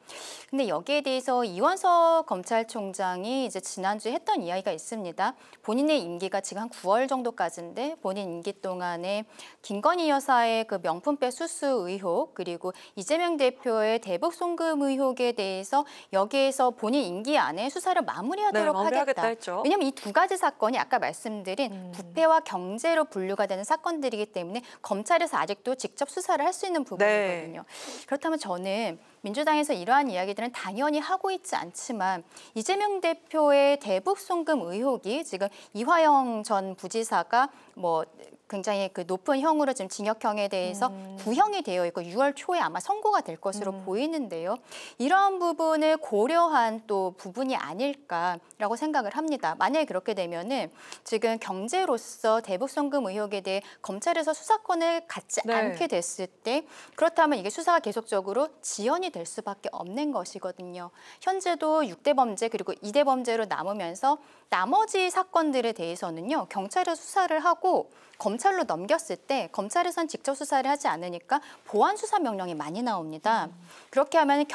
근데 여기에 대해서 이원석 검찰총장이 이제 지난주에 했던 이야기가 있습니다. 본인의 임기가 지금 한 9월 정도까지인데 본인 임기 동안에 김건희 여사의 그 명품백 수수 의혹 그리고 이재명 대표의 대북 송금 의혹에 대해서 여기에서 본인 임기 안에 수사를 마무리하도록 하겠다. 했죠. 왜냐하면 이 두 가지 사건이 아까 말씀드린 부패와 경제로 분류가 되는 사건들이기 때문에 검찰에서 아직도 직접 수사를 할 수 있는 부분이거든요. 그렇다면 저는 민주당에서 이러한 이야기들은 당연히 하고 있지 않지만 이재명 대표의 대북 송금 의혹이 지금 이화영 전 부지사가 뭐 굉장히 그 높은 형으로 지금 징역형에 대해서 구형이 되어 있고 6월 초에 아마 선고가 될 것으로 보이는데요. 이러한 부분을 고려한 또 부분이 아닐까라고 생각을 합니다. 만약에 그렇게 되면은 지금 경제로서 대북 송금 의혹에 대해 검찰에서 수사권을 갖지 않게 됐을 때 그렇다면 이게 수사가 계속적으로 지연이 될 수밖에 없는 것이거든요. 현재도 6대 범죄 그리고 2대 범죄로 남으면서 나머지 사건들에 대해서는요. 경찰에서 수사를 하고 검찰로 넘겼을 때 검찰에선 직접 수사를 하지 않으니까 보완 수사 명령이 많이 나옵니다. 그렇게 하면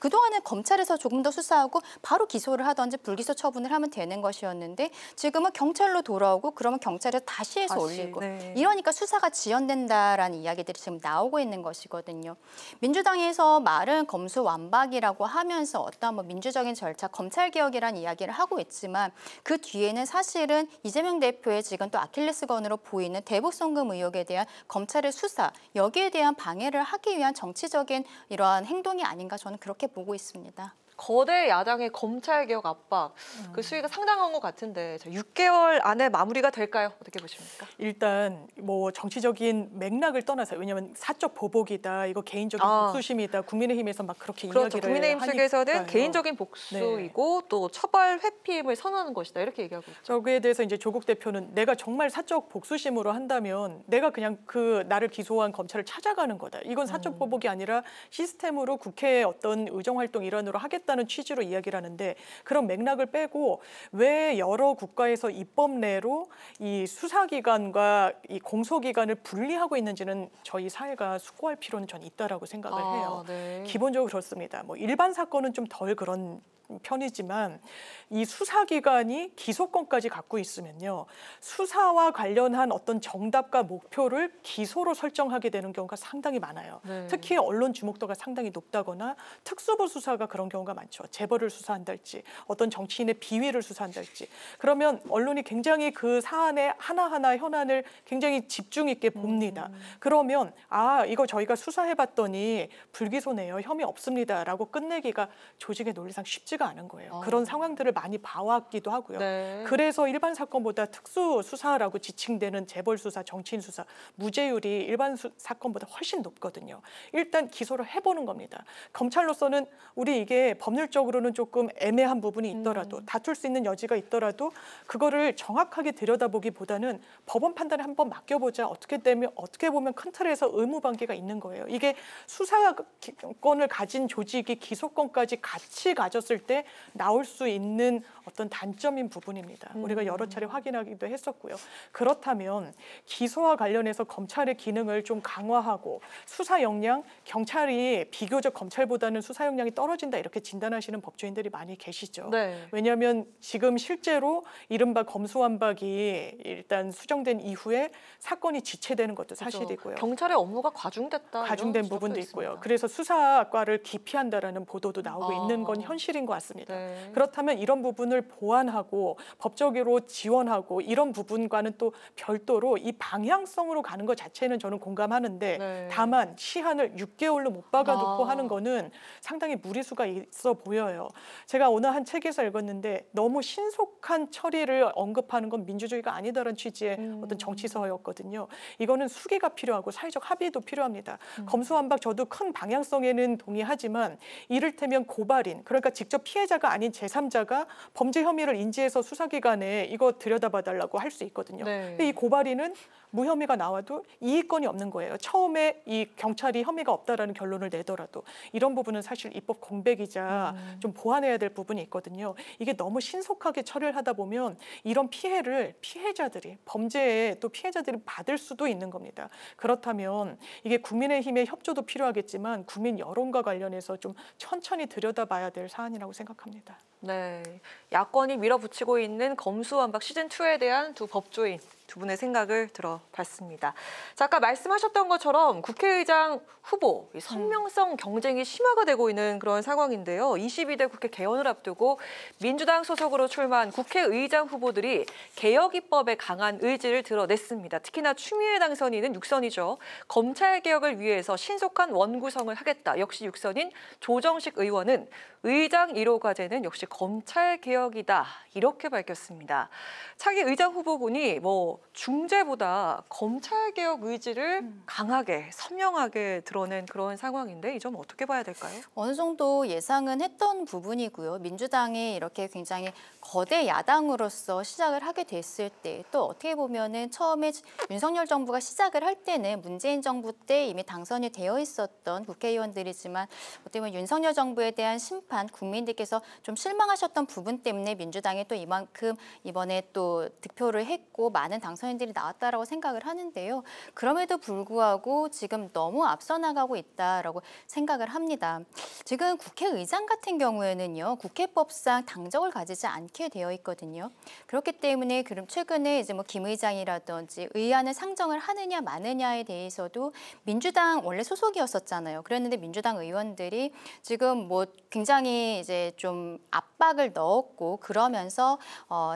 그동안은 검찰에서 조금 더 수사하고 바로 기소를 하든지 불기소 처분을 하면 되는 것이었는데 지금은 경찰로 돌아오고 그러면 경찰에서 다시 해서 올리고 이러니까 수사가 지연된다라는 이야기들이 지금 나오고 있는 것이거든요. 민주당에서 말은 검수완박이라고 하면서 어떤 뭐 민주적인 절차, 검찰개혁이라는 이야기를 하고 있지만 그 뒤에는 사실은 이재명 대표의 지금 또 아킬레스건으로 보이는 대북 송금 의혹에 대한 검찰의 수사, 여기에 대한 방해를 하기 위한 정치적인 이러한 행동이 아닌가 저는 그렇게 보고 있습니다. 거대 야당의 검찰개혁 압박, 그 수위가 상당한 것 같은데 6개월 안에 마무리가 될까요? 어떻게 보십니까? 일단 뭐 정치적인 맥락을 떠나서 왜냐하면 사적 보복이다, 이거 개인적인 복수심이다, 국민의힘에서 막 그렇게 이야기를 국민의힘 측에서는 하니까요. 개인적인 복수이고 또 처벌 회피임을 선언하는 것이다 이렇게 얘기하고 있죠. 저기에 대해서 이제 조국 대표는 내가 정말 사적 복수심으로 한다면 내가 그냥 그 나를 기소한 검찰을 찾아가는 거다. 이건 사적 보복이 아니라 시스템으로 국회의 어떤 의정활동 일환으로 하겠다. 하겠다는 취지로 이야기를 하는데 그런 맥락을 빼고 왜 여러 국가에서 입법례로 이 수사기관과 이 공소기관을 분리하고 있는지는 저희 사회가 숙고할 필요는 전 있다라고 생각을 해요. 네. 기본적으로 그렇습니다. 뭐 일반 사건은 좀 덜 그런 편이지만 이 수사기관이 기소권까지 갖고 있으면요. 수사와 관련한 어떤 정답과 목표를 기소로 설정하게 되는 경우가 상당히 많아요. 네. 특히 언론 주목도가 상당히 높다거나 특수부 수사가 그런 경우가 많죠. 재벌을 수사한달지 어떤 정치인의 비위를 수사한달지 그러면 언론이 굉장히 그 사안의 하나하나 현안을 굉장히 집중 있게 봅니다. 그러면 이거 저희가 수사해봤더니 불기소네요. 혐의 없습니다라고 끝내기가 조직의 논리상 쉽지가 않은 거예요. 그런 상황들을 많이 봐왔기도 하고요. 네. 그래서 일반 사건보다 특수 수사라고 지칭되는 재벌 수사, 정치인 수사 무죄율이 일반 사건보다 훨씬 높거든요. 일단 기소를 해보는 겁니다. 검찰로서는 우리 이게 법률적으로는 조금 애매한 부분이 있더라도 다툴 수 있는 여지가 있더라도 그거를 정확하게 들여다보기보다는 법원 판단에 한번 맡겨보자. 어떻게 보면 큰 틀에서 의무방기가 있는 거예요. 이게 수사권을 가진 조직이 기소권까지 같이 가졌을 때 나올 수 있는 어떤 단점인 부분입니다. 우리가 여러 차례 확인하기도 했었고요. 그렇다면 기소와 관련해서 검찰의 기능을 좀 강화하고 수사 역량, 경찰이 비교적 검찰보다는 수사 역량이 떨어진다 이렇게 진단하시는 법조인들이 많이 계시죠. 네. 왜냐하면 지금 실제로 이른바 검수완박이 일단 수정된 이후에 사건이 지체되는 것도 사실이고요. 경찰의 업무가 과중됐다. 과중된 이런 부분도 지적도 있고요. 있습니다. 그래서 수사과를 기피한다라는 보도도 나오고 있는 건 현실인 것 같습니다. 네. 그렇다면 이런 부분을 보완하고 법적으로 지원하고 이런 부분과는 또 별도로 이 방향성으로 가는 것 자체는 저는 공감하는데 네. 다만 시한을 6개월로 못 박아놓고 하는 거는 상당히 무리수가 있어 보여요. 제가 오늘 한 책에서 읽었는데 너무 신속한 처리를 언급하는 건 민주주의가 아니다라는 취지의 어떤 정치서였거든요. 이거는 수기가 필요하고 사회적 합의도 필요합니다. 검수완박 저도 큰 방향성에는 동의하지만 이를테면 고발인 그러니까 직접 피해자가 아닌 제3자가 범죄 혐의를 인지해서 수사기관에 이거 들여다봐달라고 할 수 있거든요. 네. 근데 이 고발인은 무혐의가 나와도 이의권이 없는 거예요. 처음에 이 경찰이 혐의가 없다라는 결론을 내더라도 이런 부분은 사실 입법 공백이자 좀 보완해야 될 부분이 있거든요. 이게 너무 신속하게 처리를 하다 보면 이런 피해를 피해자들이 범죄에 또 피해자들이 받을 수도 있는 겁니다. 그렇다면 이게 국민의힘의 협조도 필요하겠지만 국민 여론과 관련해서 좀 천천히 들여다봐야 될 사안이라고 생각합니다. 네, 야권이 밀어붙이고 있는 검수완박 시즌2에 대한 두 법조인 두 분의 생각을 들어봤습니다. 자, 아까 말씀하셨던 것처럼 국회의장 후보 선명성 경쟁이 심화가 되고 있는 그런 상황인데요. 22대 국회 개원을 앞두고 민주당 소속으로 출마한 국회의장 후보들이 개혁 입법에 강한 의지를 드러냈습니다. 특히나 추미애 당선인은 6선이죠. 검찰개혁을 위해서 신속한 원구성을 하겠다. 역시 6선인 조정식 의원은 의장 1호 과제는 역시 검찰개혁이다. 이렇게 밝혔습니다. 차기 의장 후보군이 중재보다 검찰개혁 의지를 강하게, 선명하게 드러낸 그런 상황인데 이 점 어떻게 봐야 될까요? 어느 정도 예상은 했던 부분이고요. 민주당이 이렇게 굉장히 거대 야당으로서 시작을 하게 됐을 때 또 어떻게 보면은 처음에 윤석열 정부가 시작을 할 때는 문재인 정부 때 이미 당선이 되어 있었던 국회의원들이지만 어떻게 보면 윤석열 정부에 대한 심판, 국민들께서 좀 실망하셨던 부분 때문에 민주당이 또 이만큼 이번에 또 득표를 했고 많은 당선인들이 나왔다라고 생각을 하는데요. 그럼에도 불구하고 지금 너무 앞서 나가고 있다라고 생각을 합니다. 지금 국회의장 같은 경우에는요. 국회법상 당적을 가지지 않게 되어 있거든요. 그렇기 때문에 그럼 최근에 이제 김 의장이라든지 의안을 상정을 하느냐 마느냐에 대해서도 민주당 원래 소속이었었잖아요. 그랬는데 민주당 의원들이 지금 굉장히 이제 좀 압박을 넣었고 그러면서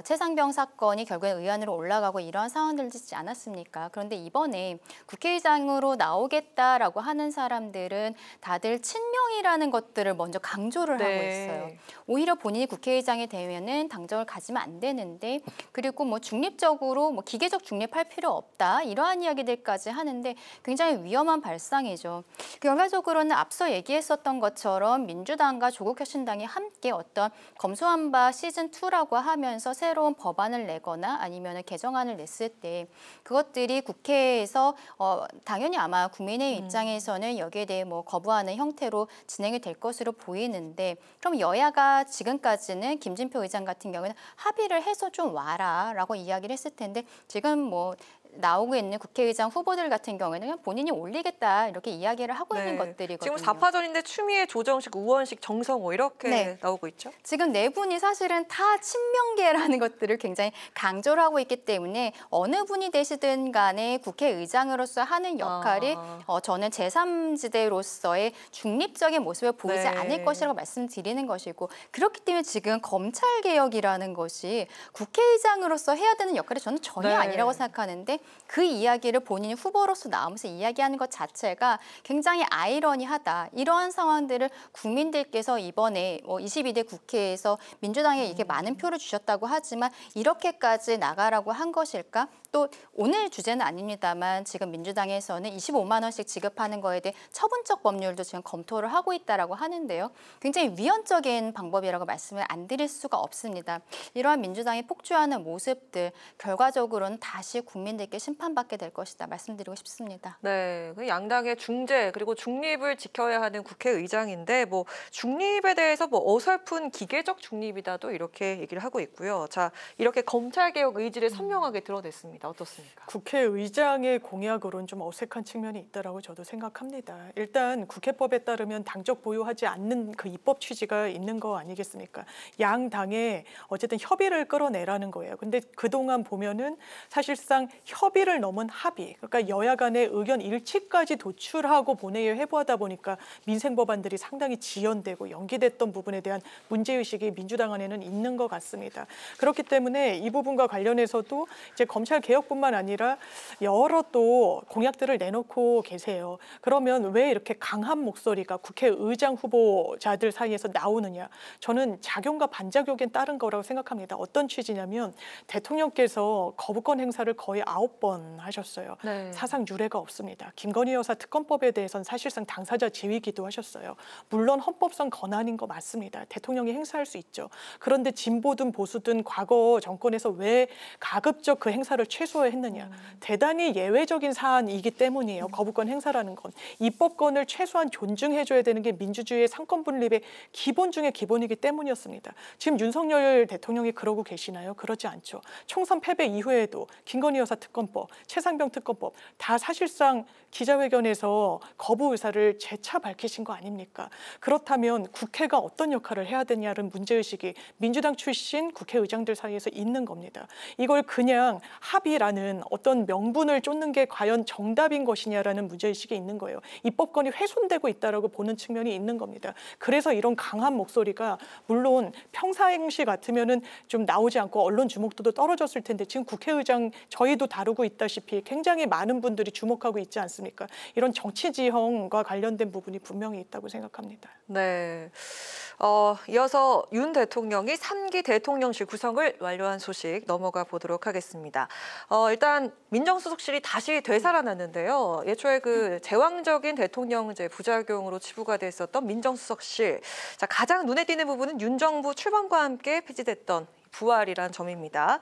최상병 사건이 결국엔 의안으로 올라가고 이러한 상황들을 짓지 않았습니까? 그런데 이번에 국회의장으로 나오겠다라고 하는 사람들은 다들 친명이라는 것들을 먼저 강조를 하고 있어요. 오히려 본인이 국회의장이 되면은 당적을 가지면 안 되는데 그리고 중립적으로 기계적 중립할 필요 없다 이러한 이야기들까지 하는데 굉장히 위험한 발상이죠. 결과적으로는 앞서 얘기했었던 것처럼 민주당과 조국혁신당이 함께 어떤 검수완박 시즌2라고 하면서 새로운 법안을 내거나 아니면 개정안을 됐을 때 그것들이 국회에서 당연히 아마 국민의힘 입장에서는 여기에 대해 뭐 거부하는 형태로 진행이 될 것으로 보이는데 그럼 여야가 지금까지는 김진표 의장 같은 경우는 합의를 해서 좀 와라라고 이야기를 했을 텐데 지금 뭐 나오고 있는 국회의장 후보들 같은 경우에는 그냥 본인이 올리겠다 이렇게 이야기를 하고 있는 것들이거든요. 지금 4파전인데 추미애, 조정식, 우원식, 정성호 이렇게 나오고 있죠. 지금 네 분이 사실은 다 친명계라는 것들을 굉장히 강조를 하고 있기 때문에 어느 분이 되시든 간에 국회의장으로서 하는 역할이 저는 제3지대로서의 중립적인 모습을 보이지 않을 것이라고 말씀드리는 것이고 그렇기 때문에 지금 검찰개혁이라는 것이 국회의장으로서 해야 되는 역할이 저는 전혀 아니라고 생각하는데 그 이야기를 본인이 후보로서 나오면서 이야기하는 것 자체가 굉장히 아이러니하다. 이러한 상황들을 국민들께서 이번에 22대 국회에서 민주당에 이렇게 많은 표를 주셨다고 하지만 이렇게까지 나가라고 한 것일까? 또 오늘 주제는 아닙니다만 지금 민주당에서는 25만 원씩 지급하는 거에 대해 처분적 법률도 지금 검토를 하고 있다라고 하는데요. 굉장히 위헌적인 방법이라고 말씀을 안 드릴 수가 없습니다. 이러한 민주당이 폭주하는 모습들 결과적으로는 다시 국민들께 심판받게 될 것이다 말씀드리고 싶습니다. 네, 그 양당의 중재 그리고 중립을 지켜야 하는 국회의장인데 뭐 중립에 대해서 뭐 어설픈 기계적 중립이다도 이렇게 얘기를 하고 있고요. 자, 이렇게 검찰개혁 의지를 선명하게 드러냈습니다. 어떻습니까? 국회의장의 공약으로는 좀 어색한 측면이 있다라고 저도 생각합니다. 일단 국회법에 따르면 당적 보유하지 않는 그 입법 취지가 있는 거 아니겠습니까? 양 당에 어쨌든 협의를 끌어내라는 거예요. 근데 그동안 보면은 사실상 협의를 넘은 합의, 그러니까 여야 간의 의견 일치까지 도출하고 본회의에 회부하다 보니까 민생 법안들이 상당히 지연되고 연기됐던 부분에 대한 문제의식이 민주당 안에는 있는 것 같습니다. 그렇기 때문에 이 부분과 관련해서도 이제 검찰 개혁뿐만 아니라 여러 또 공약들을 내놓고 계세요. 그러면 왜 이렇게 강한 목소리가 국회의장 후보자들 사이에서 나오느냐? 저는 작용과 반작용에 따른 거라고 생각합니다. 어떤 취지냐면 대통령께서 거부권 행사를 거의 9번 하셨어요. 사상 유례가 없습니다. 김건희 여사 특검법에 대해서는 사실상 당사자 지위기도 하셨어요. 물론 헌법상 권한인 거 맞습니다. 대통령이 행사할 수 있죠. 그런데 진보든 보수든 과거 정권에서 왜 가급적 그 행사를 최소화했느냐. 대단히 예외적인 사안이기 때문이에요. 거부권 행사라는 건. 입법권을 최소한 존중해줘야 되는 게 민주주의의 상권 분립의 기본 중에 기본이기 때문이었습니다. 지금 윤석열 대통령이 그러고 계시나요? 그러지 않죠. 총선 패배 이후에도 김건희 여사 특검법, 최상병 특검법 다 사실상 기자회견에서 거부 의사를 재차 밝히신 거 아닙니까? 그렇다면 국회가 어떤 역할을 해야 되냐는 문제의식이 민주당 출신 국회의장들 사이에서 있는 겁니다. 이걸 그냥 합의라는 어떤 명분을 쫓는 게 과연 정답인 것이냐라는 문제의식이 있는 거예요. 입법권이 훼손되고 있다라고 보는 측면이 있는 겁니다. 그래서 이런 강한 목소리가 물론 평상시 같으면은 좀 나오지 않고 언론 주목도도 떨어졌을 텐데 지금 국회의장 저희도 다루고 있다시피 굉장히 많은 분들이 주목하고 있지 않습니까? 이런 정치 지형과 관련된 부분이 분명히 있다고 생각합니다. 네. 이어서 윤 대통령이 3기 대통령실 구성을 완료한 소식 넘어가 보도록 하겠습니다. 일단 민정수석실이 다시 되살아났는데요. 예초에 그 제왕적인 대통령제 부작용으로 치부가 됐었던 민정수석실. 자, 가장 눈에 띄는 부분은 윤 정부 출범과 함께 폐지됐던 부활이란 점입니다.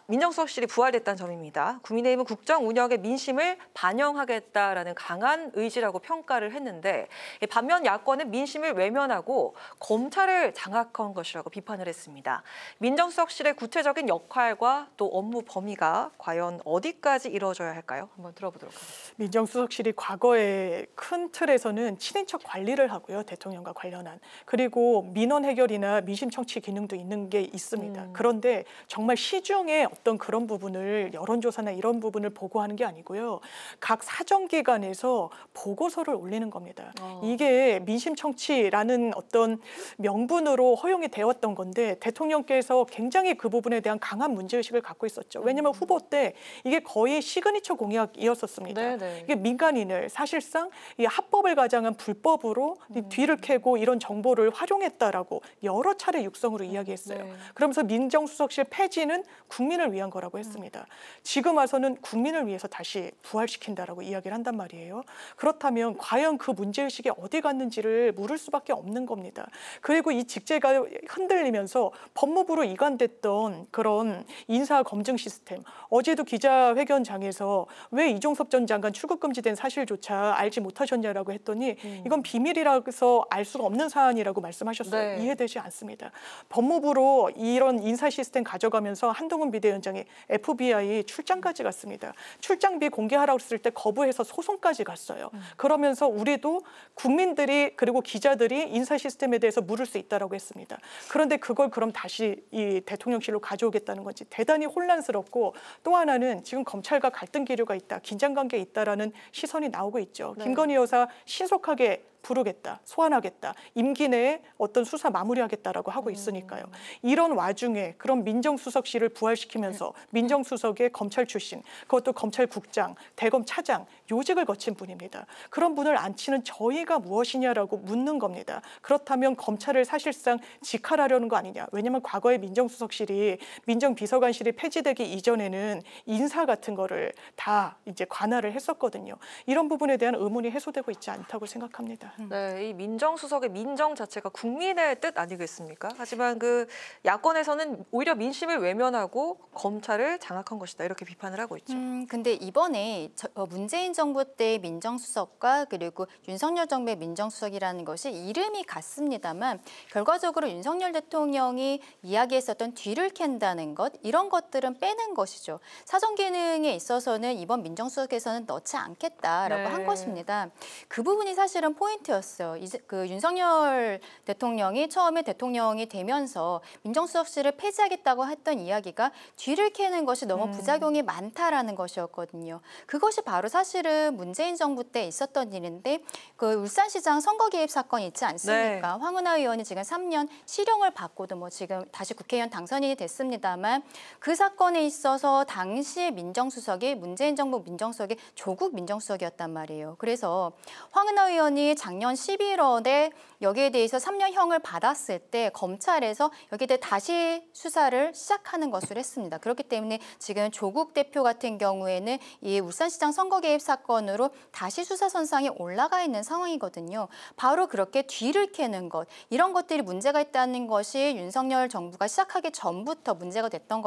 민정수석실이 부활됐다는 점입니다. 국민의힘은 국정 운영의 민심을 반영하겠다라는 강한 의지라고 평가를 했는데 반면 야권은 민심을 외면하고 검찰을 장악한 것이라고 비판을 했습니다. 민정수석실의 구체적인 역할과 또 업무 범위가 과연 어디까지 이루어져야 할까요? 한번 들어보도록 하겠습니다. 민정수석실이 과거에 큰 틀에서는 친인척 관리를 하고요. 대통령과 관련한. 그리고 민원 해결이나 민심 청취 기능도 있는 게 있습니다. 그런데 정말 시중에 어떤 그런 부분을 여론조사나 이런 부분을 보고하는 게 아니고요. 각 사정기관에서 보고서를 올리는 겁니다. 이게 민심 청취라는 어떤 명분으로 허용이 되었던 건데 대통령께서 굉장히 그 부분에 대한 강한 문제의식을 갖고 있었죠. 왜냐하면 후보 때 이게 거의 시그니처 공약이었었습니다. 이게 민간인을 사실상 이 합법을 가장한 불법으로 뒤를 캐고 이런 정보를 활용했다라고 여러 차례 육성으로 이야기했어요. 그러면서 민정수석실 폐지는 국민을 위한 거라고 했습니다. 지금 와서는 국민을 위해서 다시 부활시킨다라고 이야기를 한단 말이에요. 그렇다면 과연 그 문제의식이 어디 갔는지를 물을 수밖에 없는 겁니다. 그리고 이 직제가 흔들리면서 법무부로 이관됐던 그런 인사 검증 시스템, 어제도 기자회견장에서 왜 이종섭 전 장관 출국 금지된 사실조차 알지 못하셨냐라고 했더니 이건 비밀이라서 알 수가 없는 사안이라고 말씀하셨어요. 네. 이해되지 않습니다. 법무부로 이런 인사 시스템 가져가면서 한동훈 비대위원장이 FBI 출장까지 갔습니다. 출장비 공개하라고 했을 때 거부해서 소송까지 갔어요. 그러면서 우리도 국민들이 그리고 기자들이 인사 시스템에 대해서 물을 수 있다라고 했습니다. 그런데 그걸 그럼 다시 이 대통령실로 가져오겠다는 건지 대단히 혼란스럽고, 또 하나는 지금 검찰과 갈등 기류가 있다, 긴장관계에 있다라는 시선이 나오고 있죠. 네. 김건희 여사 신속하게 부르겠다, 소환하겠다, 임기 내에 어떤 수사 마무리하겠다라고 하고 있으니까요. 이런 와중에 그런 민정수석실을 부활시키면서 민정수석의 검찰 출신, 그것도 검찰국장, 대검 차장, 요직을 거친 분입니다. 그런 분을 앉히는 저희가 무엇이냐라고 묻는 겁니다. 그렇다면 검찰을 사실상 직할하려는 거 아니냐. 왜냐하면 과거에 민정수석실이 민정비서관실이 폐지되기 이전에는 인사 같은 거를 다 이제 관할을 했었거든요. 이런 부분에 대한 의문이 해소되고 있지 않다고 생각합니다. 네, 이 민정수석의 민정 자체가 국민의 뜻 아니겠습니까? 하지만 그 야권에서는 오히려 민심을 외면하고 검찰을 장악한 것이다, 이렇게 비판을 하고 있죠. 근데 이번에 문재인 정부 때 민정수석과 그리고 윤석열 정부의 민정수석이라는 것이 이름이 같습니다만 결과적으로 윤석열 대통령이 이야기했었던 뒤를 캔다는 것, 이런 것들은 빼는 것이죠. 사전 기능에 있어서는 이번 민정수석에서는 넣지 않겠다라고 한 것입니다. 그 부분이 사실은 포인트였어요. 이제 그 윤석열 대통령이 처음에 대통령이 되면서 민정수석실을 폐지하겠다고 했던 이야기가 뒤를 캐는 것이 너무 부작용이 많다라는 것이었거든요. 그것이 바로 사실은 문재인 정부 때 있었던 일인데, 그 울산시장 선거 개입 사건이 있지 않습니까? 네. 황운하 의원이 지금 3년 실형을 받고도 뭐 지금 다시 국회의원 당선이 됐습니다만, 그 사건에 있어서 당시의 민정수석이 문재인 정부 민정수석이 조국 민정수석이었단 말이에요. 그래서 황운하 의원이 작년 11월에 여기에 대해서 3년형을 받았을 때 검찰에서 여기에 대해 다시 수사를 시작하는 것으로 했습니다. 그렇기 때문에 지금 조국 대표 같은 경우에는 이 울산시장 선거 개입 사건으로 다시 수사선상에 올라가 있는 상황이거든요. 바로 그렇게 뒤를 캐는 것, 이런 것들이 문제가 있다는 것이 윤석열 정부가 시작하기 전부터 문제가 됐던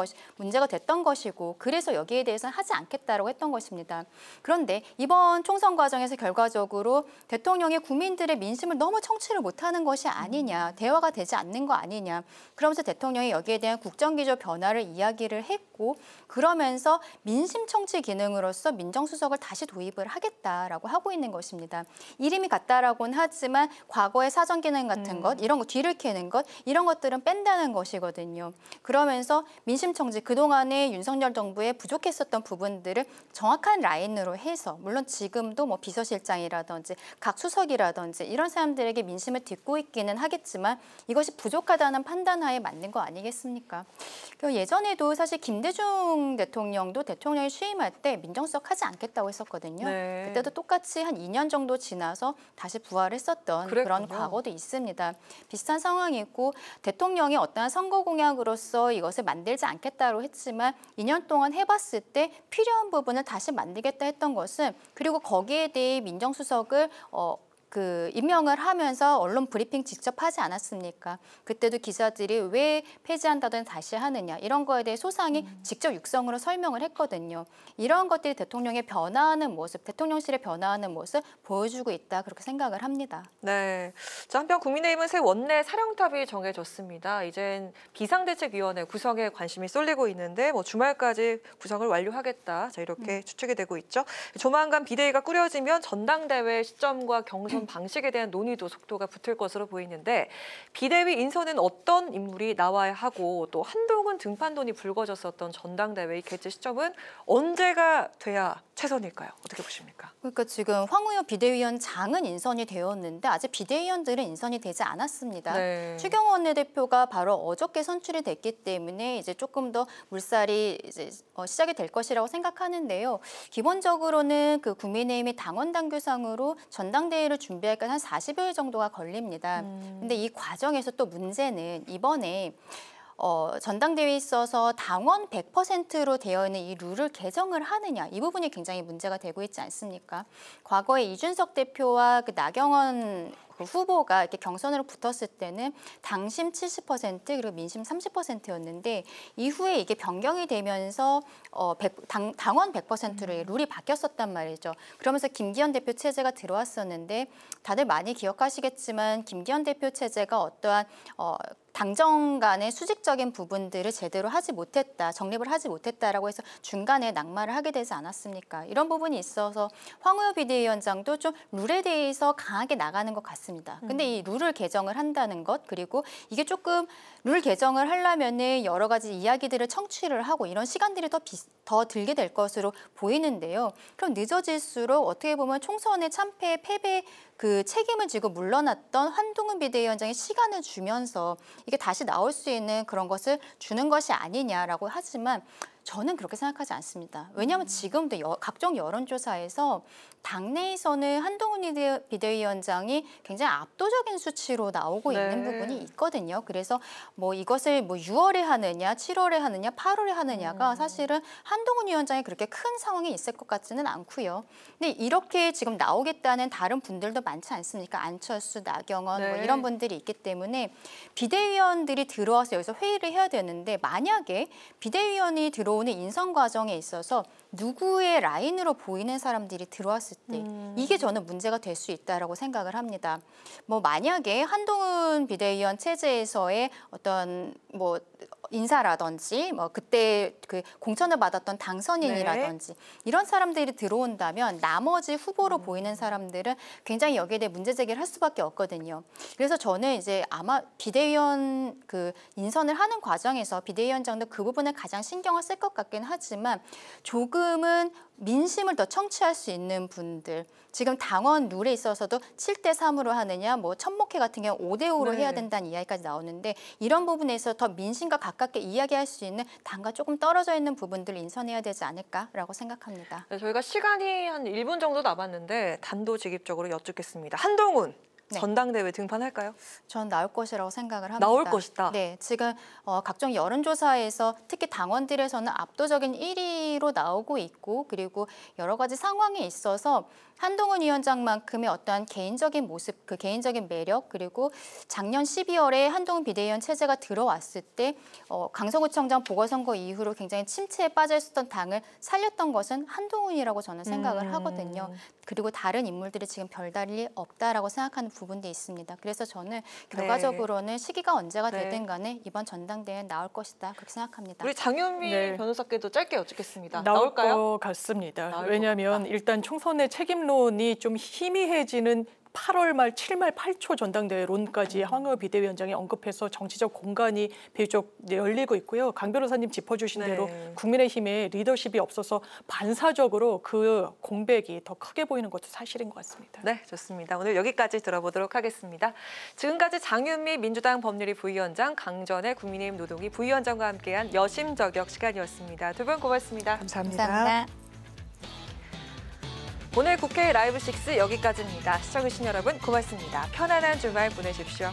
것이고, 그래서 여기에 대해서는 하지 않겠다라고 했던 것입니다. 그런데 이번 총선 과정에서 결과적으로 대통령이 국민들의 민심을 너무 청취를 못하는 것이 아니냐, 대화가 되지 않는 거 아니냐, 그러면서 대통령이 여기에 대한 국정기조 변화를 이야기를 했고, 그러면서 민심 청취 기능으로서 민정수석을 다시 도입을 하겠다라고 하고 있는 것입니다. 이름이 같다라고는 하지만 과거의 사전 기능 같은 것, 이런 거 뒤를 캐는 것, 이런 것들은 뺀다는 것이거든요. 그러면서 민심 청취, 그동안에 윤석열 정부에 부족했었던 부분들을 정확한 라인으로 해서, 물론 지금도 뭐 비서실장이라든지 각 수석이라든지 이런 사람들에게 민심을 듣고 있기는 하겠지만 이것이 부족하다는 판단하에 맞는 거 아니겠습니까? 예전에도 사실 김대중 대통령도 대통령이 취임할 때 민정수석 하지 않겠다고 했었거든요. 네. 그때도 똑같이 한 2년 정도 지나서 다시 부활했었던 그런 과거도 있습니다. 비슷한 상황이고, 대통령이 어떠한 선거 공약으로서 이것을 만들지 않겠다고 했지만 2년 동안 해봤을 때 필요한 부분을 다시 만들겠다 했던 것은, 그리고 거기에 대해 민정수석을 임명을 하면서 언론 브리핑 직접 하지 않았습니까? 그때도 기자들이 왜 폐지한다든 다시 하느냐, 이런 거에 대해 소상히 직접 육성으로 설명을 했거든요. 이런 것들이 대통령의 변화하는 모습, 대통령실의 변화하는 모습 보여주고 있다, 그렇게 생각을 합니다. 네. 자, 한편 국민의힘은 새 원내 사령탑이 정해졌습니다. 이젠 비상대책위원회 구성에 관심이 쏠리고 있는데 뭐 주말까지 구성을 완료하겠다, 자, 이렇게 추측이 되고 있죠. 조만간 비대위가 꾸려지면 전당대회 시점과 경선 방식에 대한 논의도 속도가 붙을 것으로 보이는데, 비대위 인선은 어떤 인물이 나와야 하고, 또 한동훈 등판론이 불거졌었던 전당대회 개최 시점은 언제가 돼야 최선일까요? 어떻게 보십니까? 그러니까 지금 황우여 비대위원장은 인선이 되었는데 아직 비대위원들은 인선이 되지 않았습니다. 네. 추경호 원내대표가 바로 어저께 선출이 됐기 때문에 이제 조금 더 물살이 이제 시작이 될 것이라고 생각하는데요. 기본적으로는 그 국민의힘이 당원 당규상으로 전당대회를 준비할까 한 40여일 정도가 걸립니다. 근데 이 과정에서 또 문제는 이번에 전당대회에 있어서 당원 100%로 되어 있는 이 룰을 개정을 하느냐, 이 부분이 굉장히 문제가 되고 있지 않습니까? 과거에 이준석 대표와 그 나경원 그 후보가 이렇게 경선으로 붙었을 때는 당심 70% 그리고 민심 30%였는데 이후에 이게 변경이 되면서 당원 100%로 룰이 바뀌었었단 말이죠. 그러면서 김기현 대표 체제가 들어왔었는데 다들 많이 기억하시겠지만 김기현 대표 체제가 어떠한 당정 간의 수직적인 부분들을 제대로 하지 못했다, 정립을 하지 못했다라고 해서 중간에 낙마를 하게 되지 않았습니까? 이런 부분이 있어서 황우여 비대위원장도 좀 룰에 대해서 강하게 나가는 것 같습니다. 근데 이 룰을 개정을 한다는 것, 그리고 이게 조금 룰 개정을 하려면은 여러 가지 이야기들을 청취를 하고 이런 시간들이 더 들게 될 것으로 보이는데요. 그럼 늦어질수록 어떻게 보면 총선의 참패, 패배 그 책임을 지고 물러났던 한동훈 비대위원장이 시간을 주면서 이게 다시 나올 수 있는 그런 것을 주는 것이 아니냐라고 하지만 저는 그렇게 생각하지 않습니다. 왜냐하면 지금도 각종 여론조사에서 당내에서는 한동훈 비대위원장이 굉장히 압도적인 수치로 나오고 있는 부분이 있거든요. 그래서 뭐 이것을 뭐 6월에 하느냐, 7월에 하느냐, 8월에 하느냐가 사실은 한동훈 위원장이 그렇게 큰 상황이 있을 것 같지는 않고요. 근데 이렇게 지금 나오겠다는 다른 분들도 많지 않습니까? 안철수, 나경원 뭐 이런 분들이 있기 때문에 비대위원들이 들어와서 여기서 회의를 해야 되는데 만약에 비대위원이 들어오는 인선 과정에 있어서 누구의 라인으로 보이는 사람들이 들어왔을 때 이게 저는 문제가 될 수 있다라고 생각을 합니다. 뭐 만약에 한동훈 비대위원 체제에서의 어떤 뭐 인사라든지 뭐 그때 그 공천을 받았던 당선인이라든지 이런 사람들이 들어온다면 나머지 후보로 보이는 사람들은 굉장히 여기에 대해 문제 제기를 할 수밖에 없거든요. 그래서 저는 이제 아마 비대위원 그 인선을 하는 과정에서 비대위원장도 그 부분을 가장 신경을 쓸 것 같긴 하지만 조금은 민심을 더 청취할 수 있는 분들, 지금 당원 룰에 있어서도 7대3으로 하느냐, 뭐 천목회 같은 경우 5대5로 해야 된다는 이야기까지 나오는데 이런 부분에서 더 민심과 가깝게 이야기할 수 있는 당과 조금 떨어져 있는 부분들을 인선해야 되지 않을까라고 생각합니다. 네, 저희가 시간이 한 1분 정도 남았는데 단도직입적으로 여쭙겠습니다. 한동훈. 전당대회 등판할까요? 전 나올 것이라고 생각을 합니다. 나올 것이다. 네, 지금 각종 여론조사에서 특히 당원들에서는 압도적인 1위로 나오고 있고 그리고 여러 가지 상황에 있어서 한동훈 위원장만큼의 어떠한 개인적인 모습, 그 개인적인 매력 그리고 작년 12월에 한동훈 비대위원 체제가 들어왔을 때 강서구청장 보궐선거 이후로 굉장히 침체에 빠져 있었던 당을 살렸던 것은 한동훈이라고 저는 생각을 하거든요. 그리고 다른 인물들이 지금 별다를 없다라고 생각하는 부분도 있습니다. 그래서 저는 결과적으로는 시기가 언제가 되든 간에 이번 전당대회에 나올 것이다 그렇게 생각합니다. 우리 장윤미 변호사께도 짧게 여쭙겠습니다. 나올 나올까요? 것 같습니다. 왜냐하면 일단 총선의 책임론이 좀 희미해지는 8월 말, 7월 말 8초 전당대회론까지 황우여 비대위원장이 언급해서 정치적 공간이 비교적 열리고 있고요. 강 변호사님 짚어주신 대로 국민의힘의 리더십이 없어서 반사적으로 그 공백이 더 크게 보이는 것도 사실인 것 같습니다. 네, 좋습니다. 오늘 여기까지 들어보도록 하겠습니다. 지금까지 장윤미 민주당 법률위 부위원장, 강전의 국민의힘 노동위 부위원장과 함께한 여심저격 시간이었습니다. 두 분 고맙습니다. 감사합니다. 오늘 국회 라이브 6 여기까지입니다. 시청해주신 여러분 고맙습니다. 편안한 주말 보내십시오.